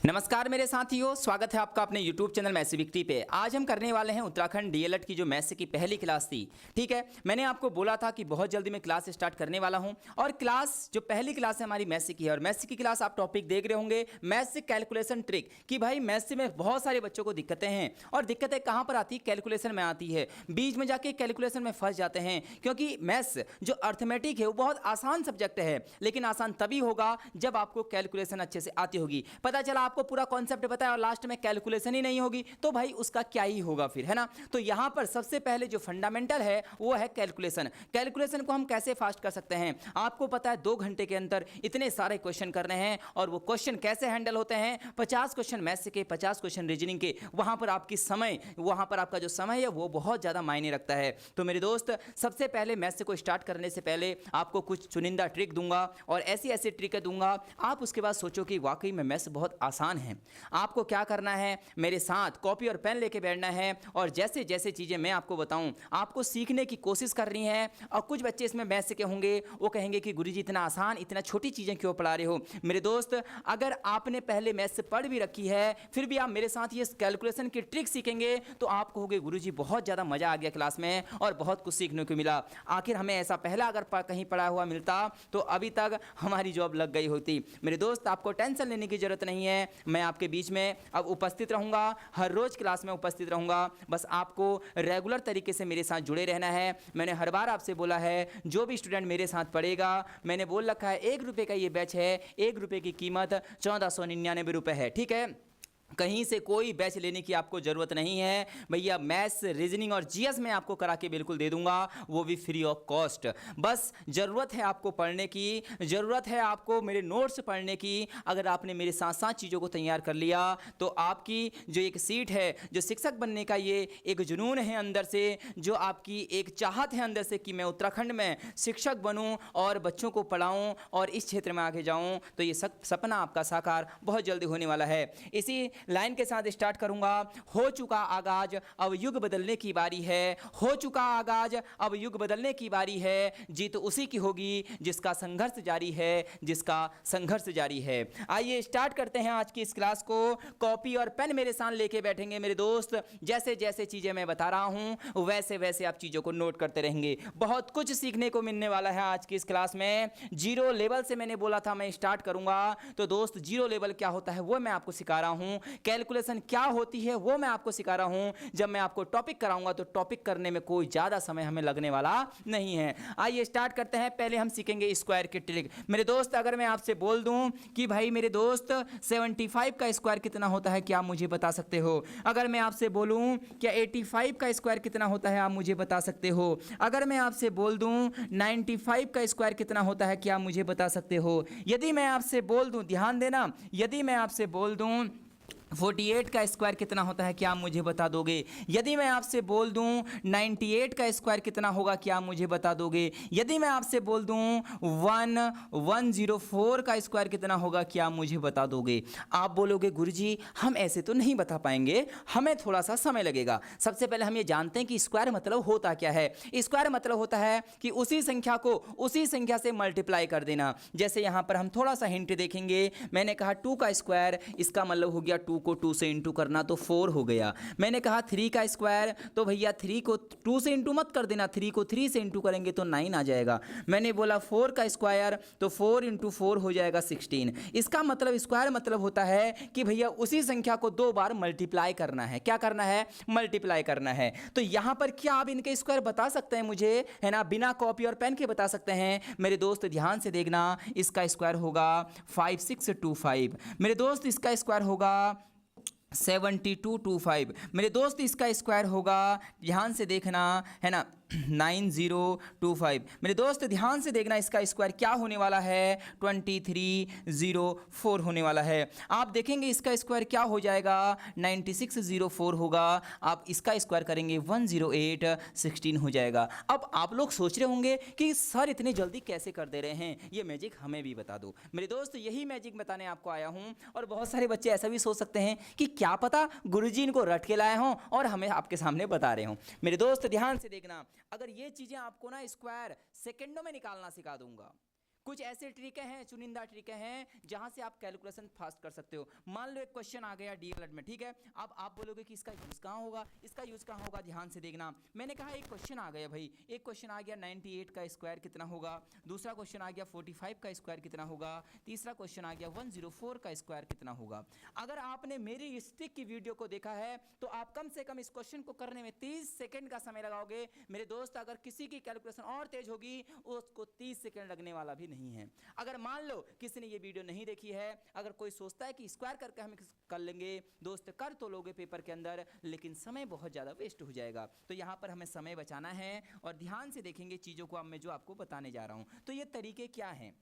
नमस्कार मेरे साथियों, स्वागत है आपका अपने YouTube चैनल मैथ्स विक्ट्री पे। आज हम करने वाले हैं उत्तराखंड डीएलएड की जो मैथ्स की पहली क्लास थी। ठीक है, मैंने आपको बोला था कि बहुत जल्दी मैं क्लास स्टार्ट करने वाला हूं और क्लास जो पहली क्लास है हमारी मैथ्स की है और मैथ्स की क्लास आप टॉपिक देख रहे होंगे मैथ्स कैलकुलेशन ट्रिक कि भाई मैथ्स में बहुत सारे बच्चों को दिक्कतें हैं और दिक्कतें कहाँ पर आती है, कैलकुलेशन में आती है। बीच में जाके कैलकुलेशन में फंस जाते हैं क्योंकि मैथ्स जो अर्थमेटिक है वो बहुत आसान सब्जेक्ट है, लेकिन आसान तभी होगा जब आपको कैलकुलेशन अच्छे से आती होगी। पता चला आपको पूरा कॉन्सेप्ट बताया और लास्ट में कैलकुलेशन ही नहीं होगी तो भाई उसका क्या ही होगा फिर, है ना। तो यहां पर सबसे पहले जो फंडामेंटल है वो है कैलकुलेशन। कैलकुलेशन को हम कैसे फास्ट कर सकते हैं, आपको पता है 2 घंटे के अंदर इतने सारे क्वेश्चन करने हैं और वो क्वेश्चन कैसे हैंडल होते हैं, 50 क्वेश्चन मैथ्स के, 50 क्वेश्चन रीजनिंग के। वहां पर आपका जो समय है वो बहुत ज्यादा मायने रखता है। तो मेरे दोस्त, सबसे पहले मैथ्स को स्टार्ट करने से पहले आपको कुछ चुनिंदा ट्रिक दूंगा और ऐसी ऐसी ट्रिक दूंगा, आप उसके बाद सोचो कि वाकई में मैथ्स बहुत आसान है। आपको क्या करना है, मेरे साथ कॉपी और पेन लेके बैठना है और जैसे जैसे चीज़ें मैं आपको बताऊं आपको सीखने की कोशिश करनी है। और कुछ बच्चे इसमें मैथ्स के होंगे, वो कहेंगे कि गुरुजी इतना आसान, इतना छोटी चीज़ें क्यों पढ़ा रहे हो। मेरे दोस्त, अगर आपने पहले मैथ्स पढ़ भी रखी है फिर भी आप मेरे साथ ये कैलकुलेशन की ट्रिक सीखेंगे तो आप कहोगे गुरुजी बहुत ज़्यादा मज़ा आ गया क्लास में और बहुत कुछ सीखने को मिला। आखिर हमें ऐसा पहला अगर कहीं पढ़ा हुआ मिलता तो अभी तक हमारी जॉब लग गई होती। मेरे दोस्त, आपको टेंशन लेने की जरूरत नहीं है, मैं आपके बीच में अब उपस्थित रहूंगा, हर रोज क्लास में उपस्थित रहूंगा। बस आपको रेगुलर तरीके से मेरे साथ जुड़े रहना है। मैंने हर बार आपसे बोला है जो भी स्टूडेंट मेरे साथ पढ़ेगा, मैंने बोल रखा है 1 रुपये का ये बैच है, 1 रुपये की कीमत 1499 रुपये है। ठीक है, कहीं से कोई बैच लेने की आपको ज़रूरत नहीं है भैया। मैथ्स, रीजनिंग और जीएस में आपको करा के बिल्कुल दे दूंगा, वो भी फ्री ऑफ कॉस्ट। बस ज़रूरत है आपको पढ़ने की, ज़रूरत है आपको मेरे नोट्स पढ़ने की। अगर आपने मेरे साथ साथ चीज़ों को तैयार कर लिया तो आपकी जो एक सीट है, जो शिक्षक बनने का ये एक जुनून है अंदर से, जो आपकी एक चाहत है अंदर से कि मैं उत्तराखंड में शिक्षक बनूँ और बच्चों को पढ़ाऊँ और इस क्षेत्र में आगे जाऊँ, तो ये सपना आपका साकार बहुत जल्दी होने वाला है। इसी लाइन के साथ स्टार्ट करूंगा। हो चुका आगाज, अब युग बदलने की बारी है। हो चुका आगाज, अब युग बदलने की बारी है। जीत उसी की होगी जिसका संघर्ष जारी है, जिसका संघर्ष जारी है। आइए स्टार्ट करते हैं आज की इस क्लास को। कॉपी और पेन मेरे साथ लेके बैठेंगे मेरे दोस्त। जैसे जैसे चीजें मैं बता रहा हूं वैसे वैसे आप चीजों को नोट करते रहेंगे। बहुत कुछ सीखने को मिलने वाला है आज की इस क्लास में। जीरो लेवल से मैंने बोला था मैं स्टार्ट करूंगा, तो दोस्त जीरो लेवल क्या होता है वो मैं आपको सिखा रहा हूं। कैलकुलेशन क्या होती है वो मैं आपको सिखा रहा हूं। जब मैं आपको टॉपिक कराऊंगा तो टॉपिक करने में कोई ज्यादा समय हमें लगने वाला नहीं है। आइए स्टार्ट करते हैं। पहले हम सीखेंगे स्क्वायर की ट्रिक। मेरे दोस्त, अगर मैं आपसे बोल दूं कि भाई मेरे दोस्त 75 का स्क्वायर कितना होता है, क्या आप मुझे बता सकते हो। अगर मैं आपसे बोलूं क्या 85 का स्क्वायर कितना होता है, आप मुझे बता सकते हो। अगर मैं आपसे बोल दूं 95 का स्क्वायर कितना होता है, क्या आप मुझे बता सकते हो। यदि मैं आपसे बोल दूं, ध्यान देना, यदि मैं आपसे बोल दूं 48 का स्क्वायर कितना होता है, क्या आप मुझे बता दोगे। यदि मैं आपसे बोल दूं 98 का स्क्वायर कितना होगा, क्या आप मुझे बता दोगे। यदि मैं आपसे बोल दूं 1104 का स्क्वायर कितना होगा, क्या आप मुझे बता दोगे। आप बोलोगे गुरुजी हम ऐसे तो नहीं बता पाएंगे, हमें थोड़ा सा समय लगेगा। सबसे पहले हम ये जानते हैं कि स्क्वायर मतलब होता क्या है। स्क्वायर मतलब होता है कि उसी संख्या को उसी संख्या से मल्टीप्लाई कर देना। जैसे यहाँ पर हम थोड़ा सा हिंट देखेंगे। मैंने कहा 2 का स्क्वायर, इसका मतलब हो गया 2 को 2 से इंटू करना तो 4 हो गया। मैंने कहा 3 का स्क्वायर, तो भैया 3 को 2 से इंटू मत कर देना, 3 को 3 से इंटू करेंगे तो 9 आ जाएगा। मैंने बोला 4 का स्क्वायर, तो 4 इंटू 4 हो जाएगा 16। इसका मतलब स्क्वायर मतलब होता है कि भैया उसी संख्या को 2 बार मल्टीप्लाई करना है। क्या करना है, मल्टीप्लाई करना है। तो यहां पर क्या आप इनके स्क्वायर बता सकते हैं मुझे, है ना, बिना कॉपी और पेन के बता सकते हैं। मेरे दोस्त ध्यान से देखना, इसका स्क्वायर होगा 5625। मेरे दोस्त इसका स्क्वायर होगा 7225। मेरे दोस्त इसका स्क्वायर होगा, ध्यान से देखना, है ना, 9025। मेरे दोस्त ध्यान से देखना, इसका स्क्वायर क्या होने वाला है, 2304 होने वाला है। आप देखेंगे इसका स्क्वायर क्या हो जाएगा, 9604 होगा। आप इसका स्क्वायर करेंगे 10816 हो जाएगा। अब आप लोग सोच रहे होंगे कि सर इतने जल्दी कैसे कर दे रहे हैं, ये मैजिक हमें भी बता दो। मेरे दोस्त यही मैजिक बताने आपको आया हूँ। और बहुत सारे बच्चे ऐसा भी सोच सकते हैं कि क्या पता गुरुजी इनको रट के लाए हों और हमें आपके सामने बता रहे हों। मेरे दोस्त ध्यान से देखना, अगर ये चीजें आपको ना स्क्वायर सेकंडों में निकालना सिखा दूंगा, कुछ ऐसे ट्रिकें हैं, चुनिंदा ट्रिकें हैं जहां से आप कैलकुलेशन फास्ट कर सकते हो। मान लो एक क्वेश्चन आ गया डीएलएड में, ठीक है। अब आप बोलोगे कि इसका यूज कहाँ होगा, इसका यूज कहाँ होगा, ध्यान से देखना। मैंने कहा एक क्वेश्चन आ गया भाई, एक क्वेश्चन आ गया 98 का स्क्वायर कितना होगा, दूसरा क्वेश्चन आ गया 45 का स्क्वायर कितना होगा, तीसरा क्वेश्चन आ गया 104 का स्क्वायर कितना होगा। अगर आपने मेरी स्टिक की वीडियो को देखा है तो आप कम से कम इस क्वेश्चन को करने में 30 सेकंड का समय लगाओगे। मेरे दोस्त, अगर किसी की कैलकुलेशन और तेज होगी उसको 30 सेकंड लगने वाला भी नहीं है। अगर मान लो किसी ने ये वीडियो नहीं देखी है, अगर कोई सोचता है कि स्क्वायर करके हम कर लेंगे, दोस्त कर तो लोगे पेपर के अंदर, लेकिन समय बहुत ज़्यादा वेस्ट हो जाएगा। तो यहाँ पर हमें समय बचाना है और ध्यान से देखेंगे चीज़ों को। अब मैं जो आपको बताने जा रहा हूँ, तो ये तरीके क्या हैं।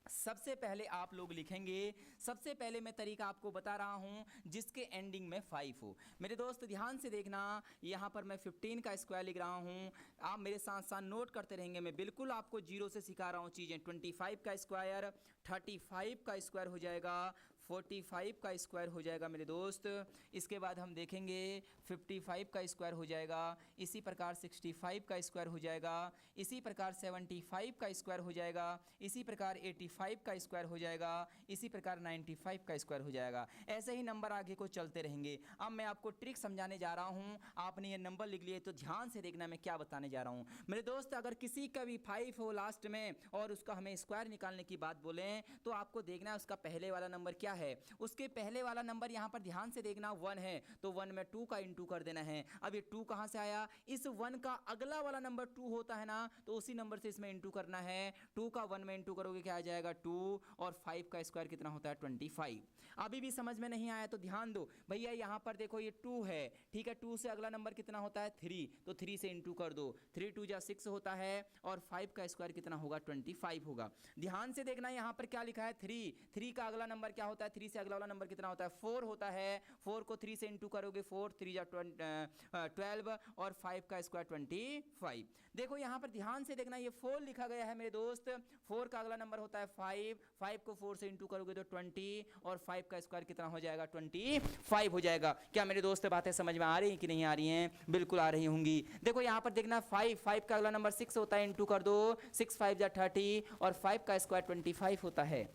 सबसे पहले आप लोग लिखेंगे, सबसे पहले मैं तरीका आपको बता रहा हूं जिसके एंडिंग में 5 हो। मेरे दोस्त ध्यान से देखना, यहां पर मैं 15 का स्क्वायर लिख रहा हूं, आप मेरे साथ साथ नोट करते रहेंगे। मैं बिल्कुल आपको जीरो से सिखा रहा हूं चीज़ें। 25 का स्क्वायर 35 का स्क्वायर हो जाएगा, 45 का स्क्वायर हो जाएगा मेरे दोस्त। इसके बाद हम देखेंगे 55 का स्क्वायर हो जाएगा, इसी प्रकार 65 का स्क्वायर हो जाएगा, इसी प्रकार 75 का स्क्वायर हो जाएगा, इसी प्रकार 85 का स्क्वायर हो जाएगा, इसी प्रकार 95 का स्क्वायर हो जाएगा। ऐसे ही नंबर आगे को चलते रहेंगे। अब मैं आपको ट्रिक समझाने जा रहा हूँ, आपने ये नंबर लिख लिए तो ध्यान से देखना मैं क्या बताने जा रहा हूँ। मेरे दोस्त, अगर किसी का भी 5 हो लास्ट में और उसका हमें स्क्वायर निकालने की बात बोलें तो आपको देखना है उसका पहले वाला नंबर क्या है। उसके पहले वाला नंबर यहाँ पर ध्यान से देखना 1 है, तो 1 में 2 का इंटू कर देना है। अब ये 2 कहाँ से आया, इस 1 का अगला वाला नंबर 2 होता है ना, तो उसी नंबर से इसमें इंटू करना है। 2 का 1 में इंटू करोगे क्या आ जाएगा 2, और 5 का स्क्वायर कितना होता है 25। अभी भी समझ में नहीं आया तो ध्यान दो भैया, यहाँ पर देखो ये 2 है, ठीक है। 2 से अगला नंबर कितना होता है 3, तो 3 से इंटू कर दो, 3 2 जा 6 होता है, और 5 का स्क्वायर कितना होगा 25 होगा। ध्यान से देखना यहाँ पर क्या लिखा है 3 का अगला नंबर क्या होता है, 3 से अगला वाला नंबर कितना होता है 4 होता है। 4 को 3 से इंटू करोगे 4 3 जा 12, और 5 का स्क्वायर 25। देखो यहाँ पर ध्यान से देखना, ये 4 लिखा गया है मेरे दोस्त, 4 का अगला नंबर होता है 5 को 4 से इंटू करोगे तो 20, और 5 का स्क्वायर कितना हो जाएगा 25 हो जाएगा। क्या मेरे दोस्त बातें समझ में आ रही हैं कि नहीं आ रही हैं? बिल्कुल आ रही होंगी। देखो यहाँ पर देखना 5 का अगला नंबर 6 होता है, इंटू कर दो, 6 5 जा 30, और 5 का स्क्वायर 25 होता है।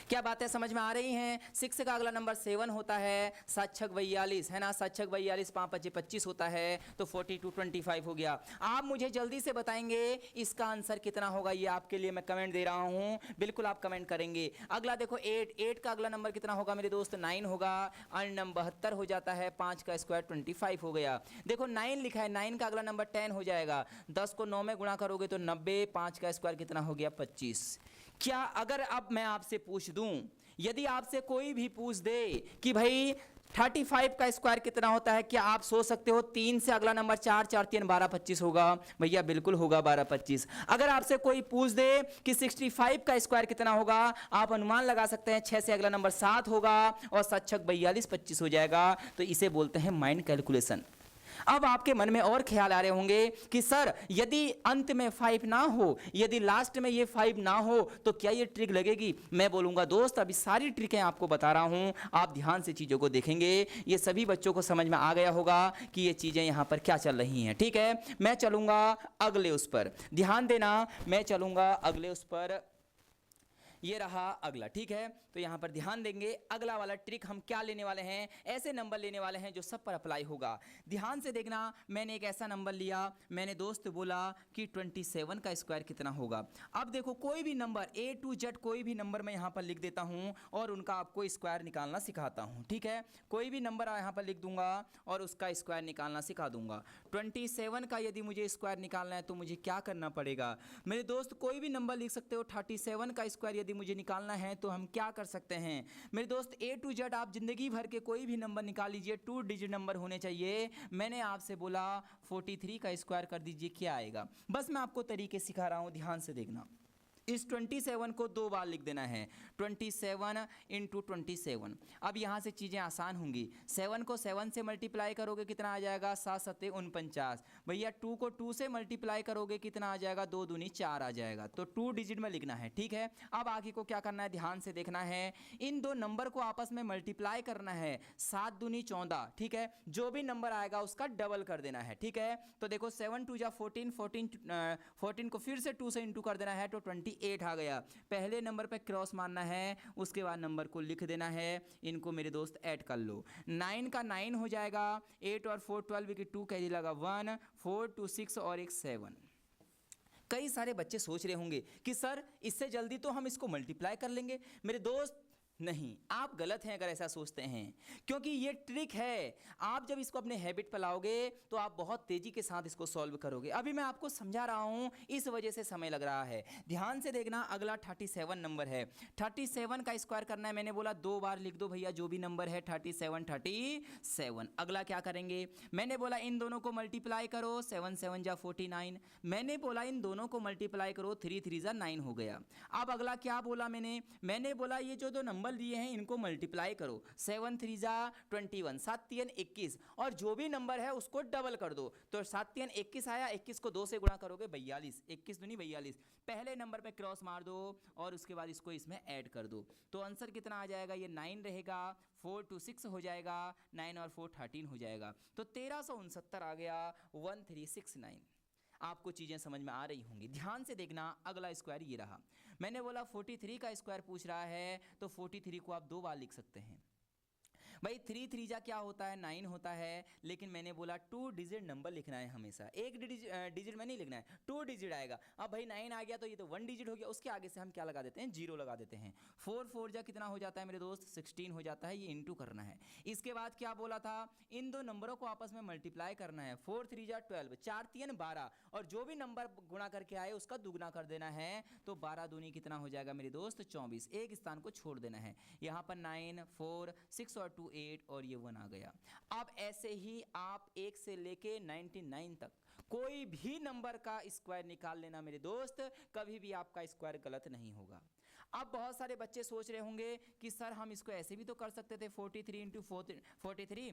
क्या बातें समझ में आ रही हैं? 6 का अगला नंबर 7 होता है, 7 6 42 है ना, 7 6 42, 5 5 25 होता है, तो 42 25 हो गया। आप मुझे जल्दी से बताएंगे इसका आंसर कितना होगा, ये आपके लिए मैं कमेंट दे रहा हूं, बिल्कुल आप कमेंट करेंगे। अगला देखो 8 का अगला नंबर कितना होगा मेरे दोस्त 9 होगा, 72 हो जाता है, 5 का स्क्वायर 25 हो गया। देखो 9 लिखा है, 9 का अगला नंबर 10 हो जाएगा, 10 को 9 में गुणा करोगे तो 90, 5 का स्क्वायर कितना हो गया 25। क्या अगर अब मैं आपसे पूछ दूं, यदि आपसे कोई भी पूछ दे कि भाई 35 का स्क्वायर कितना होता है, क्या आप सोच सकते हो 3 से अगला नंबर 4 4 3 12 25 होगा? भैया बिल्कुल होगा 12 25। अगर आपसे कोई पूछ दे कि 65 का स्क्वायर कितना होगा, आप अनुमान लगा सकते हैं 6 से अगला नंबर 7 होगा, और 7 6 42 25 हो जाएगा। तो इसे बोलते हैं माइंड कैलकुलेशन। अब आपके मन में और ख्याल आ रहे होंगे कि सर यदि अंत में 5 ना हो, यदि लास्ट में ये 5 ना हो तो क्या ये ट्रिक लगेगी? मैं बोलूंगा दोस्त अभी सारी ट्रिकें आपको बता रहा हूं, आप ध्यान से चीजों को देखेंगे, ये सभी बच्चों को समझ में आ गया होगा कि ये चीजें यहां पर क्या चल रही हैं। ठीक है, मैं चलूंगा अगले उस पर, ध्यान देना, मैं चलूंगा अगले उस पर। ये रहा अगला, ठीक है। तो यहाँ पर ध्यान देंगे, अगला वाला ट्रिक हम क्या लेने वाले हैं, ऐसे नंबर लेने वाले हैं जो सब पर अप्लाई होगा। ध्यान से देखना, मैंने एक ऐसा नंबर लिया, मैंने दोस्त बोला कि 27 का स्क्वायर कितना होगा। अब देखो कोई भी नंबर A to Z कोई भी नंबर मैं यहाँ पर लिख देता हूँ और उनका आपको स्क्वायर निकालना सिखाता हूँ। ठीक है, कोई भी नंबर यहाँ पर लिख दूंगा और उसका स्क्वायर निकालना सिखा दूंगा। 27 का यदि मुझे स्क्वायर निकालना है तो मुझे क्या करना पड़ेगा? मेरे दोस्त कोई भी नंबर लिख सकते हो, 37 का स्क्वायर यदि मुझे निकालना है तो हम क्या कर सकते हैं? मेरे दोस्त A to Z आप जिंदगी भर के कोई भी नंबर निकाल लीजिए, 2 डिजिट नंबर होने चाहिए। मैंने आपसे बोला 43 का स्क्वायर कर दीजिए, क्या आएगा? बस मैं आपको तरीके सिखा रहा हूं, ध्यान से देखना। इस 27 को 2 बार लिख देना है, 27 इंटू 27। अब यहाँ से चीज़ें आसान होंगी। 7 को 7 से मल्टीप्लाई करोगे कितना आ जाएगा? 7 7 49। भैया 2 को 2 से मल्टीप्लाई करोगे कितना आ जाएगा? 2 दूनी 4 आ जाएगा। तो 2 डिजिट में लिखना है। ठीक है, अब आगे को क्या करना है, ध्यान से देखना है। इन दो नंबर को आपस में मल्टीप्लाई करना है, 7 दूनी 14। ठीक है, जो भी नंबर आएगा उसका डबल कर देना है। ठीक है, तो देखो 7 2 जा 14, 14 को फिर से 2 से इंटू कर देना है तो 28 फाइनली 8 आ गया। पहले नंबर पे क्रॉस मारना है, उसके बाद नंबर को लिख देना है। इनको मेरे दोस्त ऐड कर लो। 9 का 9 हो जाएगा, 8 और 4 12 की 2 कैरी लगा 1, 4 2 6 और एक 7। कई सारे बच्चे सोच रहे होंगे कि सर इससे जल्दी तो हम इसको मल्टीप्लाई कर लेंगे। मेरे दोस्त नहीं, आप गलत हैं अगर ऐसा सोचते हैं, क्योंकि ये ट्रिक है। आप जब इसको अपने हैबिट पर लाओगे तो आप बहुत तेजी के साथ इसको सॉल्व करोगे। अभी मैं आपको समझा रहा हूं, इस वजह से समय लग रहा है। ध्यान से देखना, अगला 37 नंबर है। 37 का स्क्वायर करना है। मैंने बोला 2 बार लिख दो भैया, जो भी नंबर है 37। अगला क्या करेंगे, मैंने बोला इन दोनों को मल्टीप्लाई करो, 7 7 जा 49। मैंने बोला इन दोनों को मल्टीप्लाई करो, 3 3 जा 9 हो गया। अब अगला क्या बोला मैंने बोला ये जो दो नंबर दिए हैं इनको मल्टीप्लाई करो, 7 3 जा 21, 7 3 21, और जो भी नंबर है उसको डबल कर दो। तो 7 3 21 आया, 21 को 2 से गुणा करोगे 42, 21 दूनी 42। पहले नंबर पे क्रॉस मार दो और उसके बाद इसको इसमें ऐड कर दो। तो आंसर कितना आ जाएगा, ये 9 रहेगा, 4 2 6 हो जाएगा, 9 और 4 13 हो जाएगा। तो 1369 आ गया, 1369। आपको चीज़ें समझ में आ रही होंगी। ध्यान से देखना, अगला स्क्वायर ये रहा। मैंने बोला 43 का स्क्वायर पूछ रहा है, तो 43 को आप 2 बार लिख सकते हैं। भाई 3 3 जा क्या होता है, 9 होता है, लेकिन मैंने बोला 2 डिजिट नंबर लिखना है हमेशा। एक डिजिट में नहीं लिखना है, 2 डिजिट आएगा। अब भाई 9 आ गया तो ये तो 1 डिजिट हो गया, उसके आगे से हम क्या लगा देते हैं, 0 लगा देते हैं। 4 4 जा कितना हो जाता है मेरे दोस्त, 16 हो जाता है। ये इंटू करना है। इसके बाद क्या बोला था, इन दो नंबरों को आपस में मल्टीप्लाई करना है। 4 3 जा 12, 4 3 12, और जो भी नंबर गुणा करके आए उसका दुगना कर देना है। तो 12 दूनी कितना हो जाएगा मेरे दोस्त, 24। एक स्थान को छोड़ देना है। यहाँ पर 9 4 6 और 2 8 और ये 1 आ गया। अब ऐसे ही आप 1 से लेके 99 तक कोई भी नंबर का स्क्वायर निकाल लेना मेरे दोस्त, कभी भी आपका स्क्वायर गलत नहीं होगा। अब बहुत सारे बच्चे सोच रहे होंगे कि सर हम इसको ऐसे भी तो कर सकते थे, 43 इंटू 43,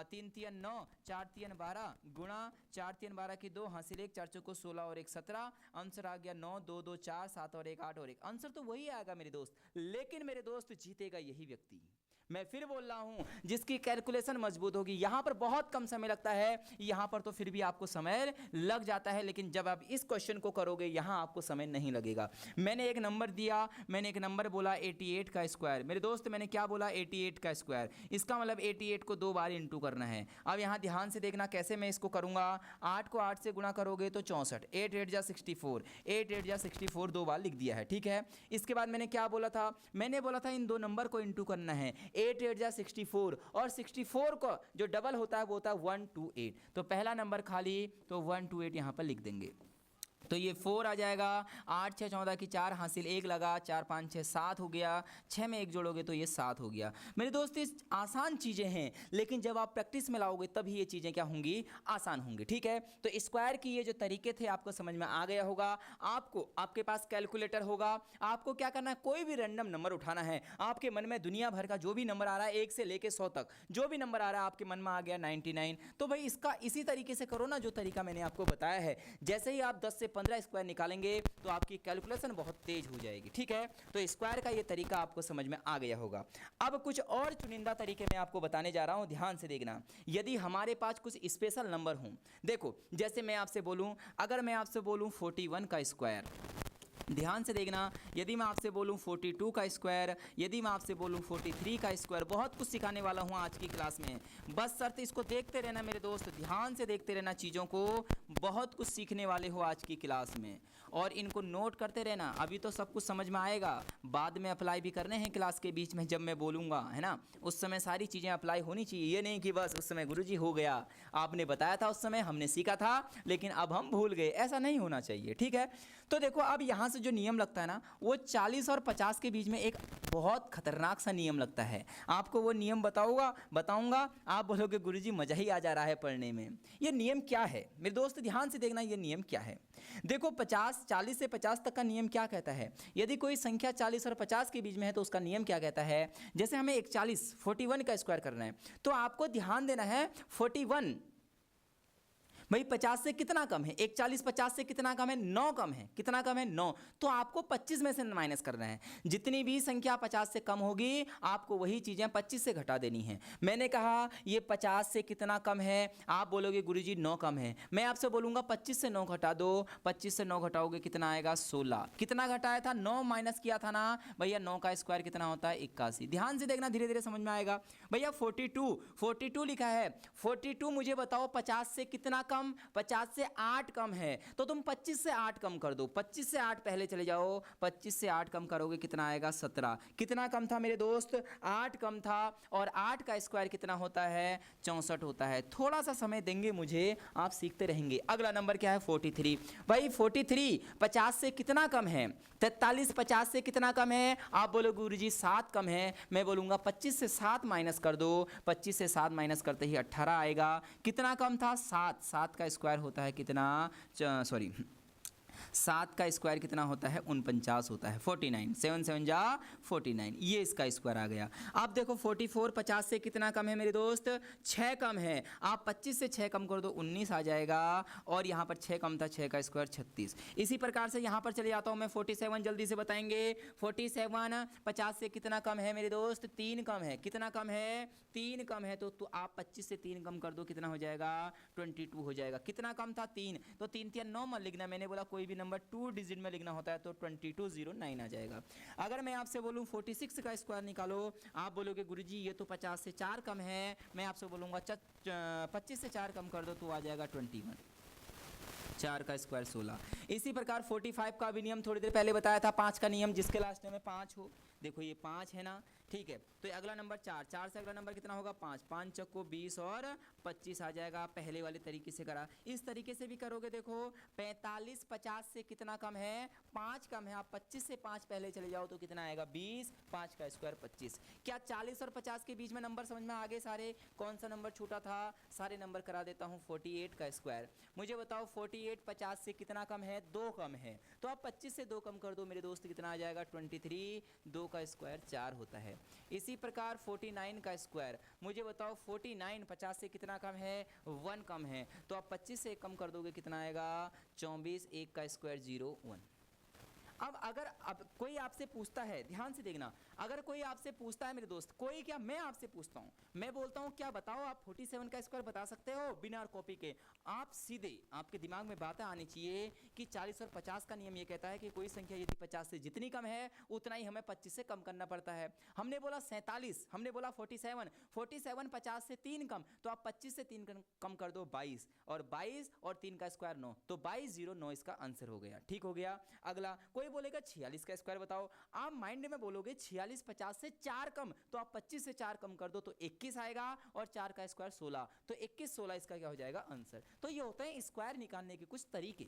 3 3 9, 4 3 12 गुणा 4 3 12 की 2 हासिल 1, 4 चौको 16 और 1 17। आंसर आ गया 9 2 2 4 7 और 1 8 और 1। आंसर तो वही आएगा मेरे दोस्त, लेकिन मेरे दोस्त जीतेगा यही व्यक्ति। मैं फिर बोल रहा हूं, जिसकी कैलकुलेशन मजबूत होगी। यहां पर बहुत कम समय लगता है, यहां पर तो फिर भी आपको समय लग जाता है, लेकिन जब आप इस क्वेश्चन को करोगे यहां आपको समय नहीं लगेगा। मैंने एक नंबर दिया, मैंने एक नंबर बोला 88 का स्क्वायर। मेरे दोस्त मैंने क्या बोला, 88 का स्क्वायर। इसका मतलब 88 को 2 बार इंटू करना है। अब यहां ध्यान से देखना कैसे मैं इसको करूंगा। 8 को 8 से गुणा करोगे तो 64, 8 8 जा 64, 8 8 जा 64, 2 बार लिख दिया है, ठीक है। इसके बाद मैंने क्या बोला था, मैंने बोला था इन दो नंबर को इंटू करना है। 8 8 जा 64, और 64 को जो डबल होता है वो होता है 128। तो पहला नंबर खाली, तो 128 यहां पर लिख देंगे। तो ये 4 आ जाएगा। 8 6 14 की 4 हासिल 1 लगा, 4 5 6 7 हो गया। 6 में 1 जोड़ोगे तो ये 7 हो गया। मेरे दोस्त इस आसान चीज़ें हैं, लेकिन जब आप प्रैक्टिस में लाओगे तभी ये चीज़ें क्या होंगी, आसान होंगी, ठीक है। तो स्क्वायर की ये जो तरीके थे आपको समझ में आ गया होगा। आपको आपके पास कैलकुलेटर होगा, आपको क्या करना है, कोई भी रैंडम नंबर उठाना है। आपके मन में दुनिया भर का जो भी नंबर आ रहा है, 1 से लेके 100 तक जो भी नंबर आ रहा है आपके मन में आ गया 99, तो भाई इसका इसी तरीके से करो ना, जो तरीका मैंने आपको बताया है। जैसे ही आप 10 से 15 स्क्वायर निकालेंगे तो आपकी कैलकुलेशन बहुत तेज हो जाएगी, ठीक है। तो स्क्वायर का ये तरीका आपको समझ में आ गया होगा। अब कुछ और चुनिंदा तरीके मैं आपको बताने जा रहा हूं, ध्यान से देखना। यदि हमारे पास कुछ स्पेशल नंबर हों, देखो जैसे मैं आपसे बोलूं, अगर मैं आपसे बोलूं 41 का स्क्वायर, ध्यान से देखना। यदि मैं आपसे बोलूं 42 का स्क्वायर, यदि मैं आपसे बोलूं 43 का स्क्वायर, बहुत कुछ सिखाने वाला हूं आज की क्लास में। बस शर्त इसको देखते रहना मेरे दोस्त, ध्यान से देखते रहना चीज़ों को, बहुत कुछ सीखने वाले हो आज की क्लास में, और इनको नोट करते रहना। अभी तो सब कुछ समझ में आएगा, बाद में अप्लाई भी करने हैं क्लास के बीच में जब मैं बोलूँगा, है ना। उस समय सारी चीज़ें अप्लाई होनी चाहिए, ये नहीं कि बस उस समय गुरुजी हो गया, आपने बताया था उस समय हमने सीखा था लेकिन अब हम भूल गए, ऐसा नहीं होना चाहिए, ठीक है। तो देखो अब यहाँ जो नियम लगता है ना, वो 40 और 50 के बीच में एक बहुत खतरनाक सा नियम लगता है। आपको वो नियम बताऊंगा, आप बोलोगे गुरुजी मजा ही आ जा रहा है पढ़ने में। ये नियम क्या है मेरे दोस्त, ध्यान से देखना, ये नियम क्या है। देखो 40 से 50 तक का नियम क्या कहता है। यदि कोई संख्या 40 और 50 के बीच में है तो उसका नियम क्या कहता है। जैसे हमें 41 का स्क्वायर करना है, तो आपको ध्यान देना है 41 भाई 50 से कितना कम है? 41 50 से कितना कम है? 9 कम है। कितना कम है? 9। तो आपको 25 में से माइनस करना है। जितनी भी संख्या 50 से कम होगी आपको वही चीज़ें 25 से घटा देनी है। मैंने कहा ये 50 से कितना कम है? आप बोलोगे गुरुजी 9 कम है। मैं आपसे बोलूँगा 25 से 9 घटा दो। 25 से 9 घटाओगे कितना आएगा? 16। कितना घटाया था? 9 माइनस किया था ना भैया। 9 का स्क्वायर कितना होता है? 81। ध्यान से देखना, धीरे धीरे समझ में आएगा। भैया 42 लिखा है। 42 मुझे बताओ 50 से कितना कम? 50 से 8 कम है। तो तुम 25 से 8 कम कर दो। 25 से 8 पहले चले जाओ। 25 से 8 कम करोगे कितना आएगा? 17। कितना कम था मेरे दोस्त? 8 कम था। और 8 का स्क्वायर कितना होता है? 64 होता है। थोड़ा सा समय देंगे मुझे, आप सीखते रहेंगे। अगला नंबर क्या है? 43। भाई 43 50 से कितना कम है? 43 50 से कितना कम है? आप बोलो गुरुजी 7 कम है। मैं बोलूँगा 25 से 7 माइनस कर दो। 25 से 7 माइनस करते ही 18 आएगा। कितना कम था? 7। 7 का स्क्वायर होता है कितना? 7 का स्क्वायर कितना होता है? 49 होता है। 49 7 7 जा 49, ये इसका स्क्वायर आ गया। अब देखो 44 50 से कितना कम है मेरे दोस्त? 6 कम है। आप 25 से 6 कम कर दो, 19 आ जाएगा। और यहाँ पर 6 कम था, 6 का स्क्वायर 36। इसी प्रकार से यहाँ पर चले जाता हूँ मैं। 47 जल्दी से बताएंगे। 47 50 से कितना कम है मेरे दोस्त? 3 कम है। कितना कम है? 3 कम है। तो आप 25 से 3 कम कर दो, कितना हो जाएगा? 22 हो जाएगा। कितना कम था? 3। तो 3 3 9 मत लिखना, मैंने बोला कोई भी नंबर 2 डिजिट में लिखना होता है, तो 2209 आ जाएगा। अगर मैं आपसे बोलूं 46 का स्क्वायर निकालो, आप बोलोगे गुरुजी ये तो 50 से 4 कम है। मैं आपसे बोलूंगा 25 से 4 कम कर दो, तो आ जाएगा 21। 4 का स्क्वायर 16। इसी प्रकार 45 का भी नियम थोड़ी देर पहले बताया था, 5 का नियम, जिसके लास्ट में 5 हो। देखो ये 5 है ना, ठीक है। तो अगला नंबर 4। 4 से अगला नंबर कितना होगा? 5। 5 चक्को 20 और 25 आ जाएगा। पहले वाले तरीके से करा, इस तरीके से भी करोगे। देखो 45 50 से कितना कम है? 5 कम है। आप 25 से 5 पहले चले जाओ तो कितना आएगा? 20। 5 का स्क्वायर 25। क्या 40 और 50 के बीच में नंबर समझ में आ गए सारे? कौन सा नंबर छूटा था? सारे नंबर करा देता हूँ। 48 का स्क्वायर मुझे बताओ 48 50 से कितना कम है? 2 कम है। तो आप 25 से 2 कम कर दो मेरे दोस्त, कितना आ जाएगा? 23। 2 का स्क्वायर 4 होता है। इसी प्रकार 49 का स्क्वायर मुझे बताओ 49 50 से कितना कम है? 1 कम है। तो आप 25 से 1 कम कर दोगे, कितना आएगा? 24। 1 का स्क्वायर 01। अब कोई आपसे पूछता है, ध्यान से देखना, अगर कोई आपसे पूछता है मेरे दोस्त, कोई क्या, मैं आपसे पूछता हूँ, मैं बोलता हूँ क्या बताओ आप 47 का स्क्वायर बता सकते हो बिना कॉपी के? आप सीधे, आपके दिमाग में बातें आनी चाहिए कि 40 और 50 का नियम ये कहता है कि कोई संख्या यदि 50 से जितनी कम है उतना ही हमें 25 से कम करना पड़ता है। हमने बोला 47, हमने बोला 47 50 से 3 कम, तो आप 25 से 3 कम कर दो 22, और 22 और 3 का स्क्वायर 9, तो 2209 इसका आंसर हो गया। ठीक हो गया। अगला कोई बोलेगा 46 का स्क्वायर बताओ, आप माइंड में बोलोगे 46 50 से 4 कम, तो आप 25 से 4 कम कर दो तो 21 आएगा, और 4 का स्क्वायर 16, तो 21 16 इसका क्या हो जाएगा? आंसर। तो ये होते हैं स्क्वायर निकालने के कुछ तरीके।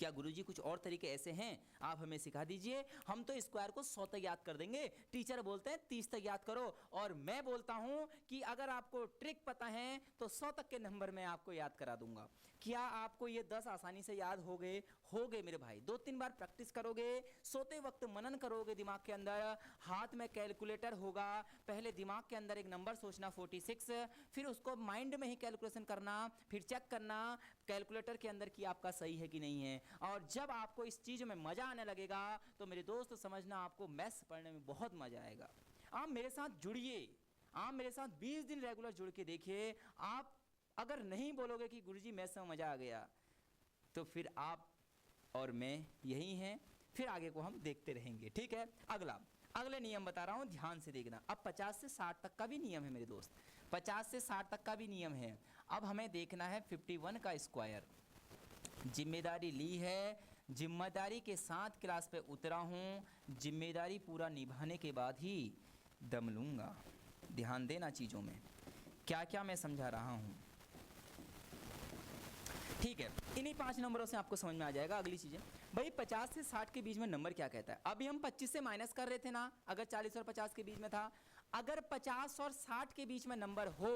क्या गुरुजी कुछ और तरीके ऐसे हैं? आप हमें सिखा दीजिए, हम तो स्क्वायर को 100 तक याद कर देंगे। टीचर बोलते हैं 30 तक याद करो, और मैं बोलता हूं कि अगर आपको ट्रिक पता है तो 100 तक के नंबर मैं आपको याद करा दूंगा। क्या आपको ये 10 आसानी से याद हो गए? हो गए मेरे भाई। 2-3 बार प्रैक्टिस करोगे, सोते वक्त मनन करोगे दिमाग के अंदर, हाथ में कैलकुलेटर होगा, पहले दिमाग के अंदर एक नंबर सोचना 46, फिर उसको माइंड में ही कैलकुलेशन करना, फिर चेक करना कैलकुलेटर के अंदर कि आपका सही है कि नहीं है। और जब आपको इस चीज में मजा आने लगेगा तो मेरे दोस्त समझना आपको मैथ्स पढ़ने में बहुत मजा आएगा। आप मेरे साथ जुड़िए, आप मेरे साथ 20 दिन रेगुलर जुड़ के देखिए। आप अगर नहीं बोलोगे कि गुरुजी मैथ्स में मजा आ गया, तो फिर आप और मैं यही हैं, फिर आगे को हम देखते रहेंगे। ठीक है। अगले नियम बता रहा हूं, ध्यान से देखना। अब 50 से 60 तक का भी नियम है मेरे दोस्त, 50 से 60 तक का भी नियम है। अब हमें देखना है 51 का स्क्वायर। जिम्मेदारी ली है, जिम्मेदारी के साथ क्लास पे उतरा हूँ, जिम्मेदारी पूरा निभाने के बाद ही दम लूँगा। ध्यान देना चीज़ों में, क्या क्या मैं समझा रहा हूँ। ठीक है, इन्हीं 5 नंबरों से आपको समझ में आ जाएगा। अगली चीज़ें भाई 50 से 60 के बीच में नंबर क्या कहता है? अभी हम 25 से माइनस कर रहे थे ना, अगर 40 और 50 के बीच में था। अगर 50 और 60 के बीच में नंबर हो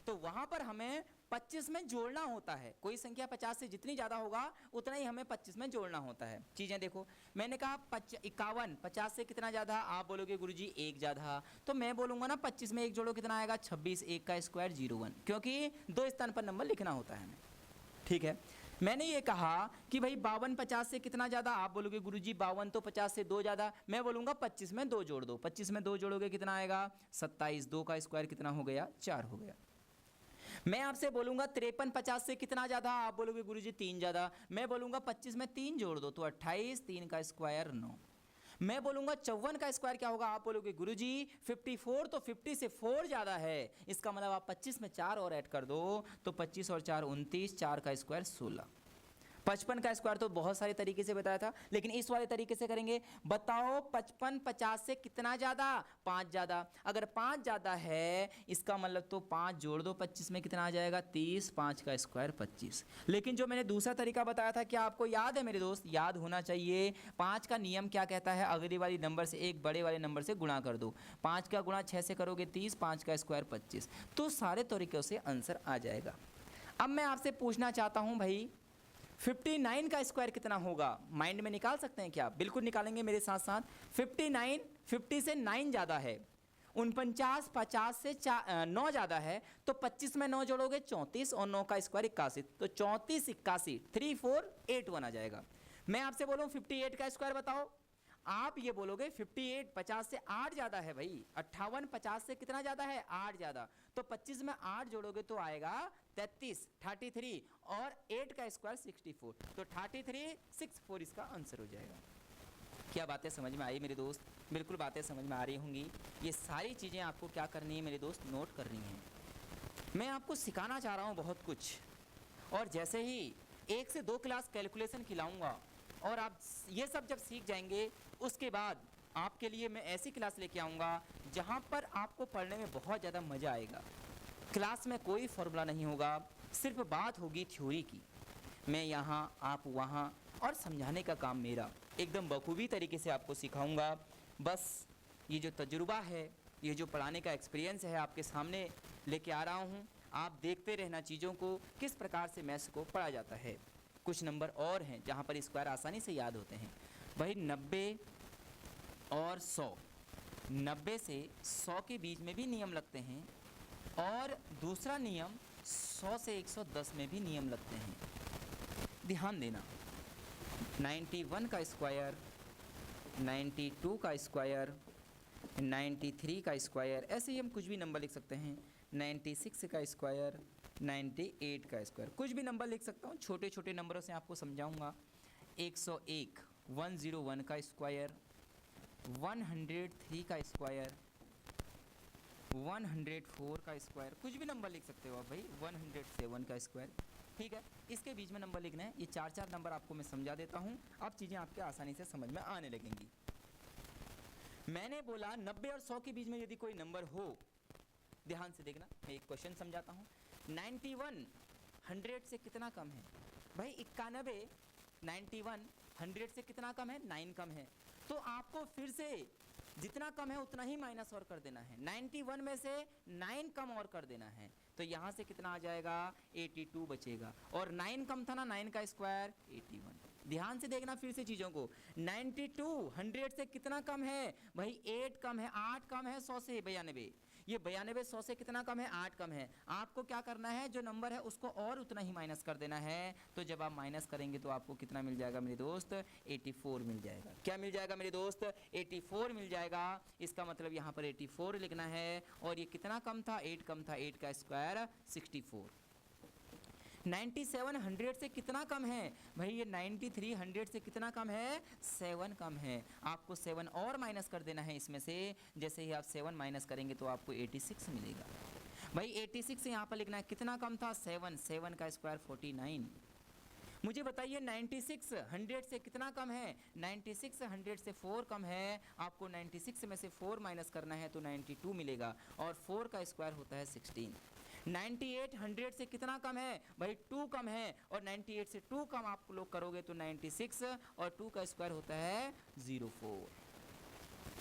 तो वहां पर हमें 25 में जोड़ना होता है। कोई संख्या 50 से जितनी ज़्यादा होगा उतना ही हमें 25 में जोड़ना होता है। चीज़ें देखो, मैंने कहा 51 50 से कितना ज़्यादा? आप बोलोगे गुरुजी 1 ज़्यादा, तो मैं बोलूँगा ना 25 में 1 जोड़ो, कितना आएगा? 26। 1 का स्क्वायर 01, क्योंकि 2 स्थान पर नंबर लिखना होता है हमें। ठीक है। मैंने ये कहा कि भाई 52 50 से कितना ज़्यादा, आप बोलोगे गुरुजी 52 तो 50 से 2 ज़्यादा, मैं बोलूँगा 25 में 2 जोड़ दो, 25 में 2 जोड़ोगे कितना आएगा 27, 2 का स्क्वायर कितना हो गया 4 हो गया। मैं आपसे बोलूँगा 53 50 से कितना ज़्यादा, आप बोलोगे गुरुजी 3 ज़्यादा, मैं बोलूँगा 25 में 3 जोड़ दो तो 28, 3 का स्क्वायर 9। मैं बोलूँगा 54 का स्क्वायर क्या होगा, आप बोलोगे गुरुजी 54 तो 50 से 4 ज़्यादा है, इसका मतलब आप 25 में 4 और ऐड कर दो तो 25 और 4 29, 4 का स्क्वायर 16। 55 का स्क्वायर तो बहुत सारे तरीके से बताया था, लेकिन इस वाले तरीके से करेंगे। बताओ 55 50 से कितना ज़्यादा, 5 ज़्यादा। अगर 5 ज़्यादा है इसका मतलब तो 5 जोड़ दो 25 में कितना आ जाएगा 30, 5 का स्क्वायर 25। लेकिन जो मैंने दूसरा तरीका बताया था क्या आपको याद है मेरे दोस्त, याद होना चाहिए। 5 का नियम क्या कहता है, अगली वाली नंबर से एक बड़े वाले नंबर से गुणा कर दो। 5 का गुणा 6 से करोगे 30, 5 का स्क्वायर 25। तो सारे तरीक़ों से आंसर आ जाएगा। अब मैं आपसे पूछना चाहता हूँ भाई 59 का स्क्वायर कितना होगा, माइंड में निकाल सकते हैं क्या, बिल्कुल निकालेंगे मेरे साथ साथ। 59 50 से 9 ज़्यादा है, 49 50 से 9 ज़्यादा है, तो 25 में 9 जोड़ोगे 34 और 9 का स्क्वायर 81, तो 34 81 3481 आ जाएगा। मैं आपसे बोलूँ 58 का स्क्वायर बताओ, आप ये बोलोगे 58 50 से 8 ज़्यादा है भाई, 58 50 से कितना ज़्यादा है 8 ज़्यादा, तो 25 में 8 जोड़ोगे तो आएगा 33 33 और 8 का स्क्वायर 64, तो 3364 इसका आंसर हो जाएगा। क्या बातें समझ में आई मेरे दोस्त, बिल्कुल बातें समझ में आ रही होंगी। ये सारी चीज़ें आपको क्या करनी है मेरे दोस्त, नोट करनी है। मैं आपको सिखाना चाह रहा हूँ बहुत कुछ, और जैसे ही 1 से 2 क्लास कैलकुलेशन खिलाऊंगा और आप ये सब जब सीख जाएंगे उसके बाद आपके लिए मैं ऐसी क्लास लेके आऊँगा जहाँ पर आपको पढ़ने में बहुत ज़्यादा मज़ा आएगा। क्लास में कोई फॉर्मूला नहीं होगा, सिर्फ बात होगी थ्योरी की। मैं यहाँ आप वहाँ, और समझाने का काम मेरा, एकदम बखूबी तरीके से आपको सिखाऊंगा। बस ये जो तजुर्बा है, ये जो पढ़ाने का एक्सपीरियंस है आपके सामने लेके आ रहा हूँ। आप देखते रहना चीज़ों को, किस प्रकार से मैथ्स को पढ़ा जाता है। कुछ नंबर और हैं जहाँ पर स्क्वायर आसानी से याद होते हैं भाई। 90 और 100, 90 से 100 के बीच में भी नियम लगते हैं, और दूसरा नियम 100 से 110 में भी नियम लगते हैं। ध्यान देना, 91 का स्क्वायर, 92 का स्क्वायर, 93 का स्क्वायर, ऐसे ही हम कुछ भी नंबर लिख सकते हैं। 96 का स्क्वायर, 98 का स्क्वायर, कुछ भी नंबर लिख सकता हूँ, छोटे छोटे नंबरों से आपको समझाऊंगा। 101 101 का स्क्वायर, 103 का स्क्वायर, 104 का स्क्वायर, कुछ भी नंबर लिख सकते हो आप भाई। 107 का स्क्वायर, ठीक है। इसके बीच में नंबर लिखना है। ये 4 नंबर आपको मैं समझा देता हूँ, अब चीज़ें आपके आसानी से समझ में आने लगेंगी। मैंने बोला 90 और 100 के बीच में यदि कोई नंबर हो, ध्यान से देखना, मैं एक क्वेश्चन समझाता हूँ। 91 100 से कितना कम है भाई, 91 91 100 से कितना कम है, 9 कम है। तो आपको फिर से जितना कम है उतना ही माइनस और कर देना है। 91 में से 9 कम और कर देना है, तो यहाँ से कितना आ जाएगा 82 बचेगा, और 9 कम था ना, 9 का स्क्वायर 81। ध्यान से देखना फिर से चीज़ों को। 92 100 से कितना कम है भाई, 8 कम है, 8 कम है 100 से 92। ये 92 100 से कितना कम है, 8 कम है। आपको क्या करना है, जो नंबर है उसको और उतना ही माइनस कर देना है। तो जब आप माइनस करेंगे तो आपको कितना मिल जाएगा मेरे दोस्त, 84 मिल जाएगा। क्या मिल जाएगा मेरे दोस्त, 84 मिल जाएगा। इसका मतलब यहाँ पर 84 लिखना है, और ये कितना कम था, 8 कम था, 8 का स्क्वायर 64। 97 100 से कितना कम है भाई, ये 93 100 से कितना कम है, 7 कम है। आपको 7 और माइनस कर देना है इसमें से। जैसे ही आप 7 माइनस करेंगे तो आपको 86 मिलेगा भाई। 86 यहाँ पर लिखना है, कितना कम था, 7, 7 का स्क्वायर 49। मुझे बताइए 96 100 से कितना कम है, 96 100 से 4 कम है। आपको 96 में से 4 माइनस करना है तो 92 मिलेगा, और 4 का स्क्वायर होता है 16। 98 100 से कितना कम है भाई, 2 कम है, और 98 से 2 कम आप लोग करोगे तो 96, और 2 का स्क्वायर होता है 04।